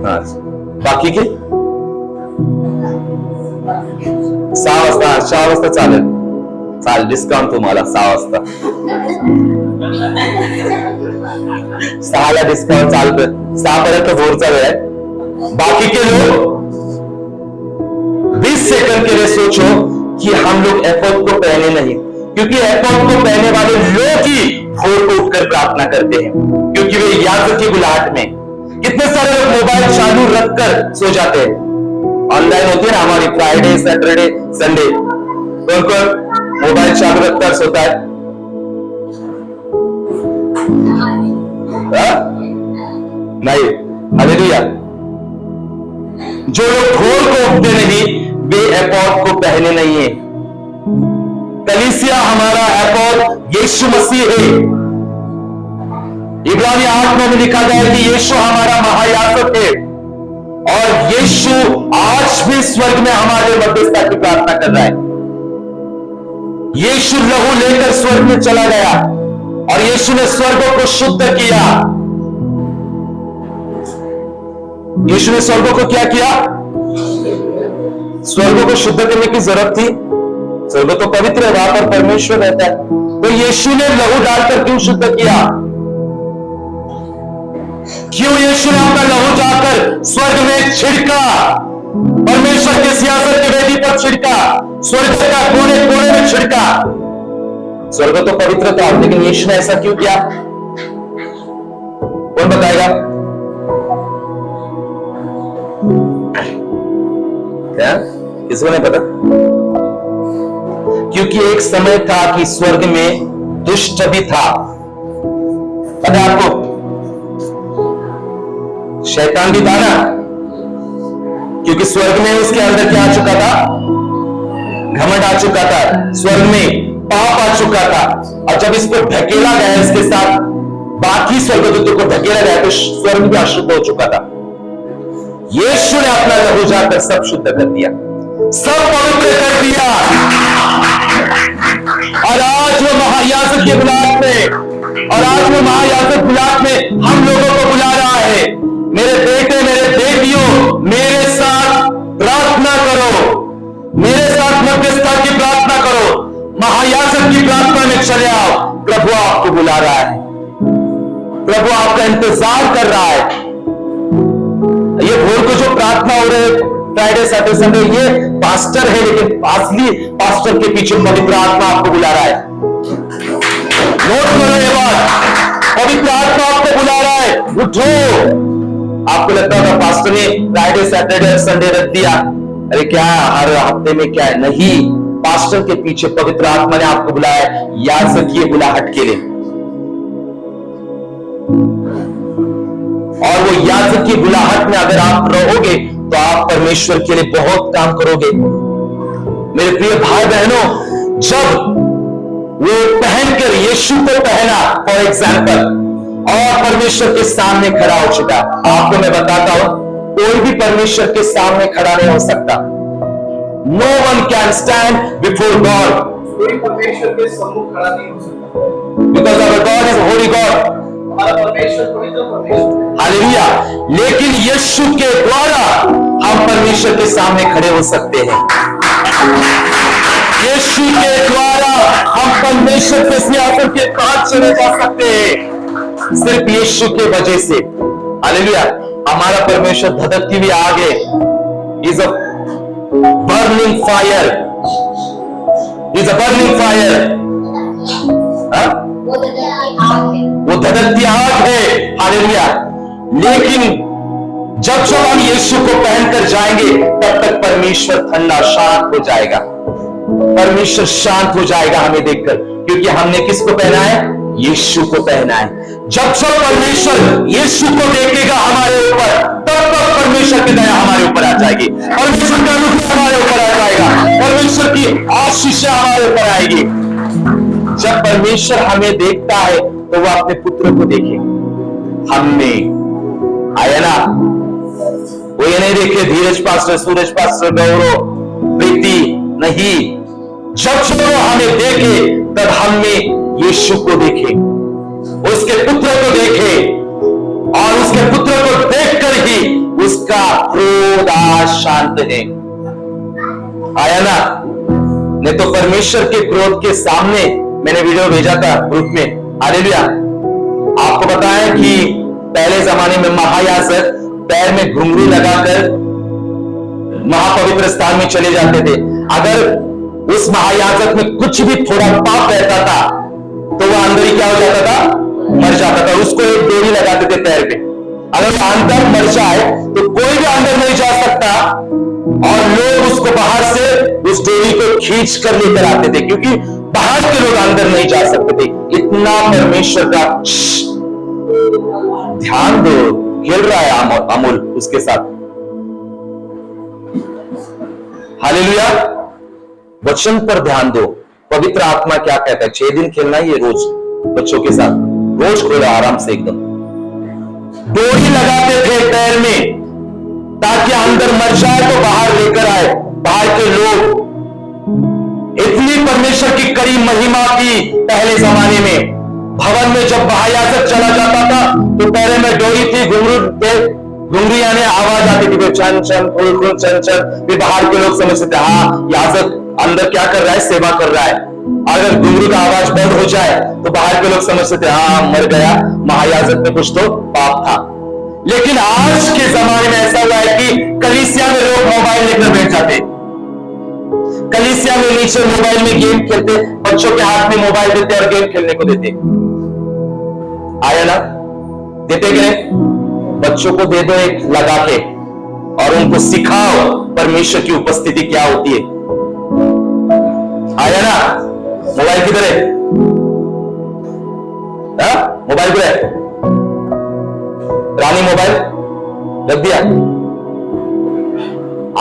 हाँ, बाकी के 6 वाजता, 6 वाजता चालेल, डिस्काउंट तुम्हाला 6 वाजता, 6ला डिस्काउंट चालतं, 6 पर्यंत भोरचा वेळ आहे। बाकी के लोग 20 सेकंड के लिए सोचो कि हम लोग एफोर्ड को पहने नहीं, क्योंकि एफोर्ड को पहने वाले लोग ही भोर को उठकर प्रार्थना करते हैं, क्योंकि वे याजक की बुलाहट में। कितने सारे लोग मोबाइल चालू रखकर सो जाते हैं, ऑनलाइन होती है ना हमारी फ्राइडे सैटरडे संडे, कौन कौन मोबाइल चालू रखकर सोता है? नहीं, हालेलुया। जो लोग भोर को उठते नहीं वे एफोर्ड को पहने नहीं है। कलीसिया हमारा एफोर्ड यीशु मसीह है। इब्रानी 8 में लिखा गया है कि यीशु हमारा महायाजक है, और यीशु आज भी स्वर्ग में हमारे मध्यस्थता की प्रार्थना कर रहा है। यीशु लहू लेकर स्वर्ग में चला गया, और यीशु ने स्वर्ग को शुद्ध किया। यीशु ने स्वर्ग को क्या किया? स्वर्ग को शुद्ध करने की जरूरत थी? स्वर्ग तो पवित्र है, वहां पर परमेश्वर रहता है, तो यीशु ने लहू डालकर क्यों शुद्ध किया? क्यों यीशु ने अपना लहू जाकर स्वर्ग में छिड़का, परमेश्वर के सियासत की वेदी पर छिड़का, स्वर्ग का कोने कोने में छिड़का? स्वर्ग तो पवित्र था, लेकिन यीशु ने ऐसा क्यों किया? कौन बताएगा? क्या किसको नहीं पता? क्योंकि एक समय था कि स्वर्ग में दुष्ट भी था। पता है आपको? शैतान भी था ना, क्योंकि स्वर्ग में उसके अंदर क्या आ चुका था? घमंड आ चुका था, स्वर्ग में पाप आ चुका था, और जब इसको ढकेला गया, इसके साथ बाकी स्वर्गदूतों को ढकेला गया, तो स्वर्ग भी अशुद्ध हो चुका था। यीशु ने अपना लहू जाकर सब शुद्ध कर दिया, सब पवित्र कर दिया, और आज वो महायाजक की बुलाहट में, और आज वो महायाजक बुलाहट में हम लोगों को बुला रहा है, मेरे बेटे मेरे बेटियों मेरे साथ प्रार्थना करो, मेरे साथ मध्यस्थता की प्रार्थना करो, महायाजक की प्रार्थना में चले आओ। प्रभु आपको बुला रहा है, प्रभु आपका इंतजार कर रहा है। ये भोर को जो प्रार्थना हो रही है फ्राइडे सैटरडे संडे, ये पास्टर है, लेकिन असली पास्टर के पीछे पवित्र आत्मा आपको बुला रहा है। नोट करो ये बात, पवित्र आत्मा आपको बुला रहा है, उठो। आपको लगता होगा पास्टर ने फ्राइडे सैटरडे संडे रख दिया, अरे क्या हर हफ्ते में क्या है? नहीं, पास्टर के पीछे पवित्र आत्मा ने आपको बुलाया है याजकीय बुलाहट के लिए, और वो याजकीय बुलाहट में अगर आप रहोगे तो आप परमेश्वर के लिए बहुत काम करोगे। मेरे प्रिय भाई बहनों, जब वो पहनकर यीशु को पहना फॉर एग्जाम्पल, और परमेश्वर के सामने खड़ा हो चुका, आपको मैं बताता हूं कोई भी परमेश्वर के सामने खड़ा नहीं हो सकता। No one can stand before God, कोई परमेश्वर के सम्मुख खड़ा नहीं हो सकता, because our God is holy God, हमारा परमेश्वर पवित्र परमेश्वर। हालेलुया। लेकिन यीशु के द्वारा हम परमेश्वर के सामने खड़े हो सकते हैं, यीशु के द्वारा हम परमेश्वर के सिंहासन के पास चले जा सकते हैं, सिर्फ यीशु के वजह से। हालेलुया। हमारा परमेश्वर धधकती हुई आग है, is a burning fire, is a burning fire, वो धधकती आग है। हालेलुया। लेकिन जब जब हम यीशु को पहनकर जाएंगे, तब तक परमेश्वर ठंडा शांत हो जाएगा, परमेश्वर शांत हो जाएगा हमें देखकर, क्योंकि हमने किसको पहना है? यीशु को पहना है। जब जब परमेश्वर यीशु को देखेगा हमारे ऊपर, तब तक परमेश्वर की दया हमारे ऊपर आ जाएगी, परमेश्वर का अनुग्रह हमारे ऊपर आ जाएगा, परमेश्वर की आशीष हमारे ऊपर आएगी। जब परमेश्वर हमें देखता है तो वह अपने पुत्र को देखे, हमने आया ना, वो ये नहीं देखे धीरज पास्टर, सूरज पास्टर, गौरव, प्रीति, नहीं। जब वो हमें देखे तब हमें यीशु को देखे, उसके पुत्र को देखे, और उसके पुत्र को देखकर ही उसका क्रोध आज शांत है। आया ना? नहीं तो परमेश्वर के क्रोध के सामने, मैंने वीडियो भेजा था ग्रुप में, हालेलुया। आपको पता है कि पहले जमाने में महायाजक पैर में घुंघरू लगाकर महापवित्र स्थान में चले जाते थे। अगर उस महायाजक में कुछ भी थोड़ा पाप रहता था तो वह अंदर ही क्या हो जाता था? मर जाता था। उसको एक डोरी लगाते थे पैर पे, अगर अंदर मर जाए तो कोई भी अंदर नहीं जा सकता, और लोग उसको बाहर से उस डोरी को खींच कर लेकर आते थे, क्योंकि बाहर के लोग अंदर नहीं जा सकते थे। इतना परमेश्वर का ध्यान दो, खेल रहा है अमूल उसके साथ। हालेलुया। वचन पर ध्यान दो। पवित्र आत्मा क्या कहता है? 6 दिन खेलना ही है रोज बच्चों के साथ, रोज खेलो आराम से एकदम। डोरी लगाते थे पैर में ताकि अंदर मर जाए तो बाहर लेकर आए बाहर के लोग। इतनी परमेश्वर की कड़ी महिमा थी पहले जमाने में। भवन में जब महायाजक चला जाता था तो पैरों में डोरी थी, घुंघरू यानी आवाज आती थी, चन चन खुल चन चन। फिर बाहर के लोग समझते थे हाँ याजक अंदर क्या कर रहा है? सेवा कर रहा है। अगर घुंघरू का आवाज बंद हो जाए तो बाहर के लोग समझते थे हाँ मर गया, महायाजक में कुछ तो पाप था। लेकिन आज के जमाने में ऐसा हुआ है कि कलीसिया में लोग मोबाइल लेकर बैठ जाते, कलीसिया में नीचे मोबाइल में गेम खेलते, बच्चों के हाथ में मोबाइल देते और गेम खेलने को देते। आया ना? देते कि नहीं? बच्चों को दे दो एक लगा के और उनको सिखाओ परमेश्वर की उपस्थिति क्या होती है। आया ना? मोबाइल किधर है? मोबाइल किधर है? रानी मोबाइल रख दिया।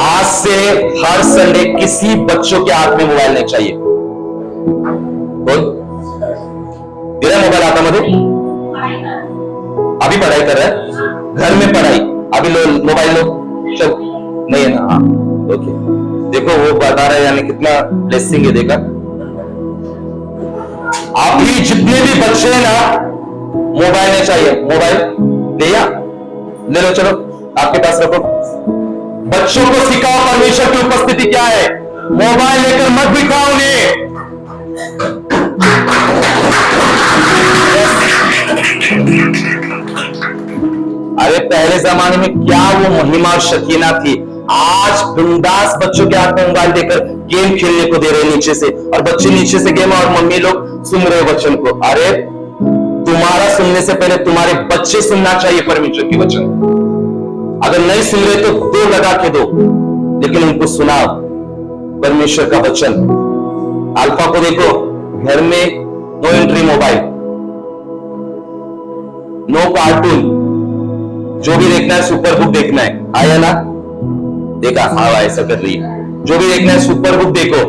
आज से हर संडे किसी बच्चों के हाथ में मोबाइल नहीं चाहिए। बोल तेरा मोबाइल आता मधु? अभी पढ़ाई कर रहा है? घर में पढ़ाई, अभी लो मोबाइल लो, चल नहीं है ना? हाँ ओके। देखो वो बता रहा है यानी कितना ब्लेसिंग है, देखा? अभी जितने भी बच्चे हैं ना, मोबाइल नहीं चाहिए। मोबाइल ले लो, चलो आपके पास रखो। बच्चों को सिखाओ परमेश्वर की उपस्थिति क्या है। मोबाइल लेकर मत बिठाओ उन्हें। अरे पहले जमाने में क्या वो महिमा और शकीना थी। आज बिंदास बच्चों के हाथ में मोबाइल देकर गेम खेलने को दे रहे नीचे से, और बच्चे नीचे से गेम और मम्मी लोग सुन रहे वचन को। अरे तुम्हारा सुनने से पहले तुम्हारे बच्चे सुनना चाहिए परमेश्वर की वचन। अगर नहीं सुन रहे तो दो लगा के दो, लेकिन उनको सुनाओ परमेश्वर का वचन। अल्फा को देखो, घर में no entry mobile, no cartoon, जो भी देखना है सुपर बुक देखना है। आया ना? देखा? हाँ ऐसा कर रही है। जो भी देखना है सुपर बुक देखो,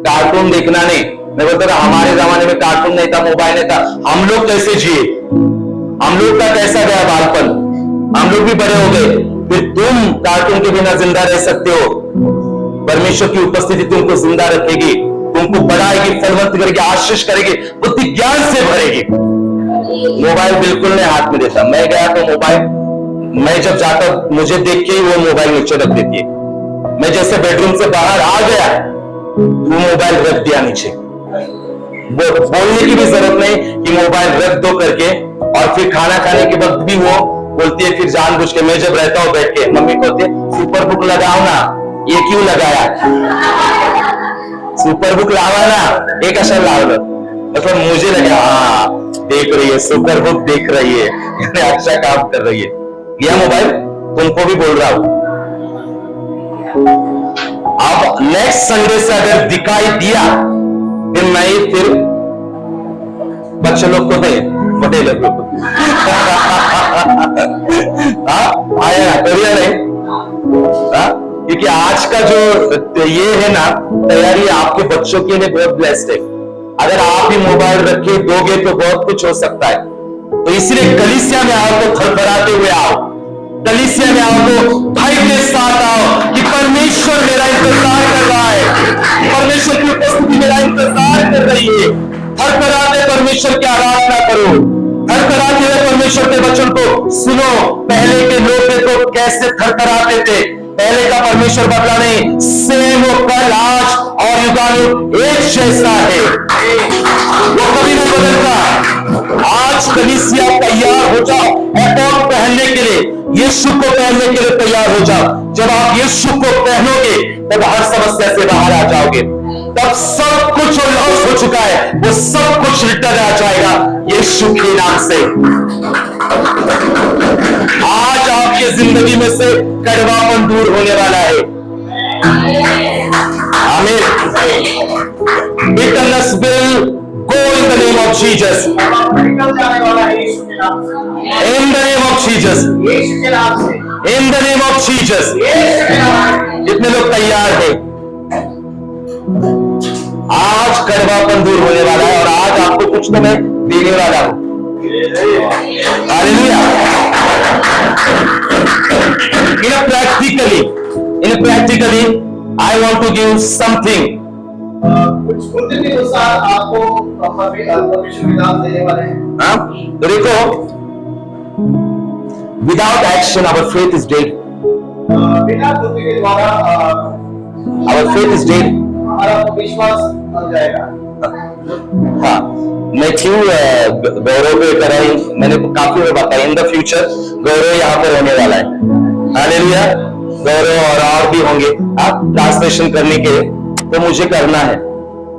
कार्टून देखना नहीं। मैं बोलता था हमारे जमाने में कार्टून नहीं था, मोबाइल नहीं था, हम लोग कैसे जिए, हम लोग का कैसा गया बालपन, हम लोग भी बड़े हो गए। फिर तुम कार्टून के बिना जिंदा रह सकते हो। परमेश्वर की उपस्थिति तुमको जिंदा रखेगी, तुमको बढ़ाएगी, फलवंत करेगी, आशीष करेगी, बुद्धि ज्ञान से भरेगी। मोबाइल बिल्कुल नहीं हाथ में देता। मैं गया तो मोबाइल, मैं जब जाता मुझे देख के ही वो मोबाइल नीचे रख देती है। मैं जैसे बेडरूम से बाहर आ गया वो मोबाइल रख दिया नीचे। बोलने की भी जरूरत नहीं कि मोबाइल रख दो करके। और फिर खाना खाने के वक्त भी वो बोलती है, फिर जानबूझ के मैं जब रहता हूं बैठ के, मम्मी कहती है सुपर बुक लगाओ ना। ये क्यों लगाया? सुपर बुक लावा ना, एक अशर लाओ। मतलब मुझे लगा हाँ देख रही है, सुपर बुक देख रही है, अच्छा काम कर रही है। गया मोबाइल, तुमको भी बोल रहा हूं। अब नेक्स्ट संडे से अगर दिखाई दिया फिर बच्चे लोग को दे, बड़े लोग को आया करिए नहीं। क्योंकि आज का जो ये है ना तैयारी आपके बच्चों के लिए बहुत ब्लेस्ड है। अगर आप ही मोबाइल रखे दोगे तो बहुत कुछ हो सकता है। तो इसलिए कलीसिया में आओ तो थरथराते हुए आओ, कलीसिया में आओ, भय के साथ आओ कि परमेश्वर मेरा इंतजार कर रहा है, परमेश्वर की उपस्थिति मेरा इंतजार कर रही है। थरथराते परमेश्वर की आराधना करो, थरथराते हुए परमेश्वर के वचन को सुनो। पहले के लोग देखो कैसे थरथराते थे, पहले का परमेश्वर बदला नहीं, सेम वो कल आज और युगानुयुग एक जैसा है, वो कभी नहीं बदलता। आज कलीसिया तैयार हो जाओ एपोन पहनने के लिए, यीशु को पहनने के लिए तैयार हो जाओ। जब आप यीशु को पहनोगे तब हर समस्या से बाहर आ जाओगे, तब सब कुछ जो लॉस हो चुका है वो सब कुछ रिटर्न आ जाएगा यीशु के नाम से। आज आपकी जिंदगी में से कड़वापन दूर होने वाला है। आमीन। Bitterness will go in the name of Jesus, निकल जाने वाला है यीशु के नाम से, in the name of Jesus, यीशु के नाम से, in the name of Jesus. यीशु के नाम से। जितने लोग तैयार हैं, आज कड़वापन दूर होने वाला है और आज आपको कुछ तो मैं देने वाला हूं। Hallelujah. In a practically, I want to give something. कुछ बुद्धि के अनुसार आपको परमेश्वर विधान देने वाले हैं। हाँ, तो देखो, without action our faith is dead. बिना बुद्धि के द्वारा Our faith is dead. हमारा विश्वास बन जाएगा। हाँ, मैं क्यों गौरव पे कर रही, मैंने काफी बार बताया, इन द फ्यूचर गौरव यहाँ पर होने वाला है। हालेलुया। गौरव और भी होंगे। आप ट्रांसलेशन करने के तो मुझे करना है,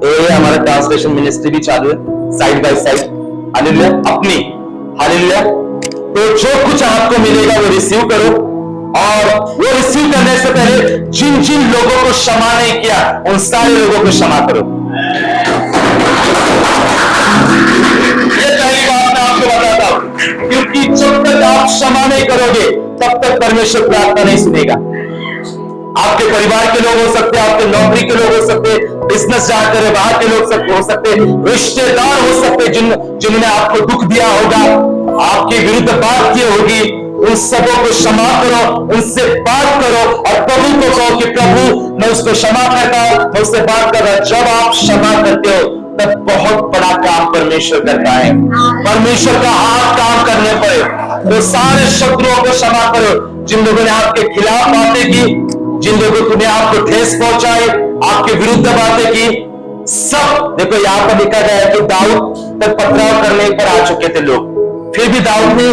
तो ये हमारा ट्रांसलेशन मिनिस्ट्री भी चालू है साइड बाय साइड। हालेलुया। अपनी हालेलुया। तो जो कुछ आपको मिलेगा वो रिसीव करो, और वो रिसीव करने से पहले जिन जिन लोगों को क्षमा नहीं किया उन सारे लोगों को क्षमा करो। ये पहली बात मैं आपको बताता हूं, क्योंकि जब तक आप क्षमा नहीं करोगे तब तक परमेश्वर प्रार्थना नहीं सुनेगा। आपके परिवार के लोग हो सकते हैं, आपके नौकरी के लोग हो सकते हैं, बिजनेस जहां करे वहां के लोग हो सकते हैं, रिश्तेदार हो सकते हैं जिन्होंने आपको दुख दिया होगा, आपके विरुद्ध बात की होगी, उन सबों को क्षमा करो, उनसे बात करो और प्रभु को कहो कि प्रभु मैं उसको क्षमा करता हूं, मैं उससे बात कर रहा हूं। जब आप क्षमा करते हो तब बहुत बड़ा काम परमेश्वर करता है। परमेश्वर का हाथ काम करने पर तो सारे शत्रुओं को क्षमा करो, जिन लोगों ने आपके खिलाफ बातें की, जिन लोगों ने आपको ठेस पहुंचाई, आपके विरुद्ध बातें की, सब देखो यहाँ पर लिखा गया है कि दाऊद तक पथराव करने पर आ चुके थे लोग, फिर भी दाऊद ने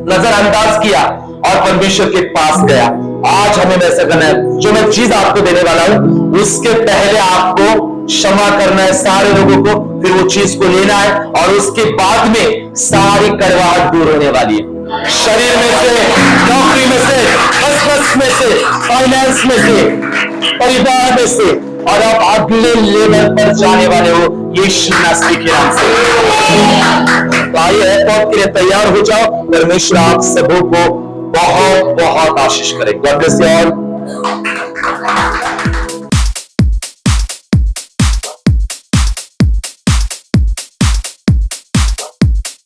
नजरअंदाज किया और परमेश्वर के पास गया। आज हमें वैसा करना है। जो मैं चीज आपको देने वाला हूं उसके पहले आपको क्षमा करना है सारे लोगों को, फिर वो चीज को लेना है और उसके बाद में सारी कड़वाहट दूर होने वाली है। शरीर में से, नौकरी में से, बिजनेस में से, फाइनेंस में से, परिवार में से, और आप अगले लेवल पर जाने वाले हो यीशु मसीह के नाम से। तो आइए एयरपोर्ट के लिए तैयार हो जाओ। परमेश्वर आप सबों को बहुत बहुत आशीष करे। God bless you all.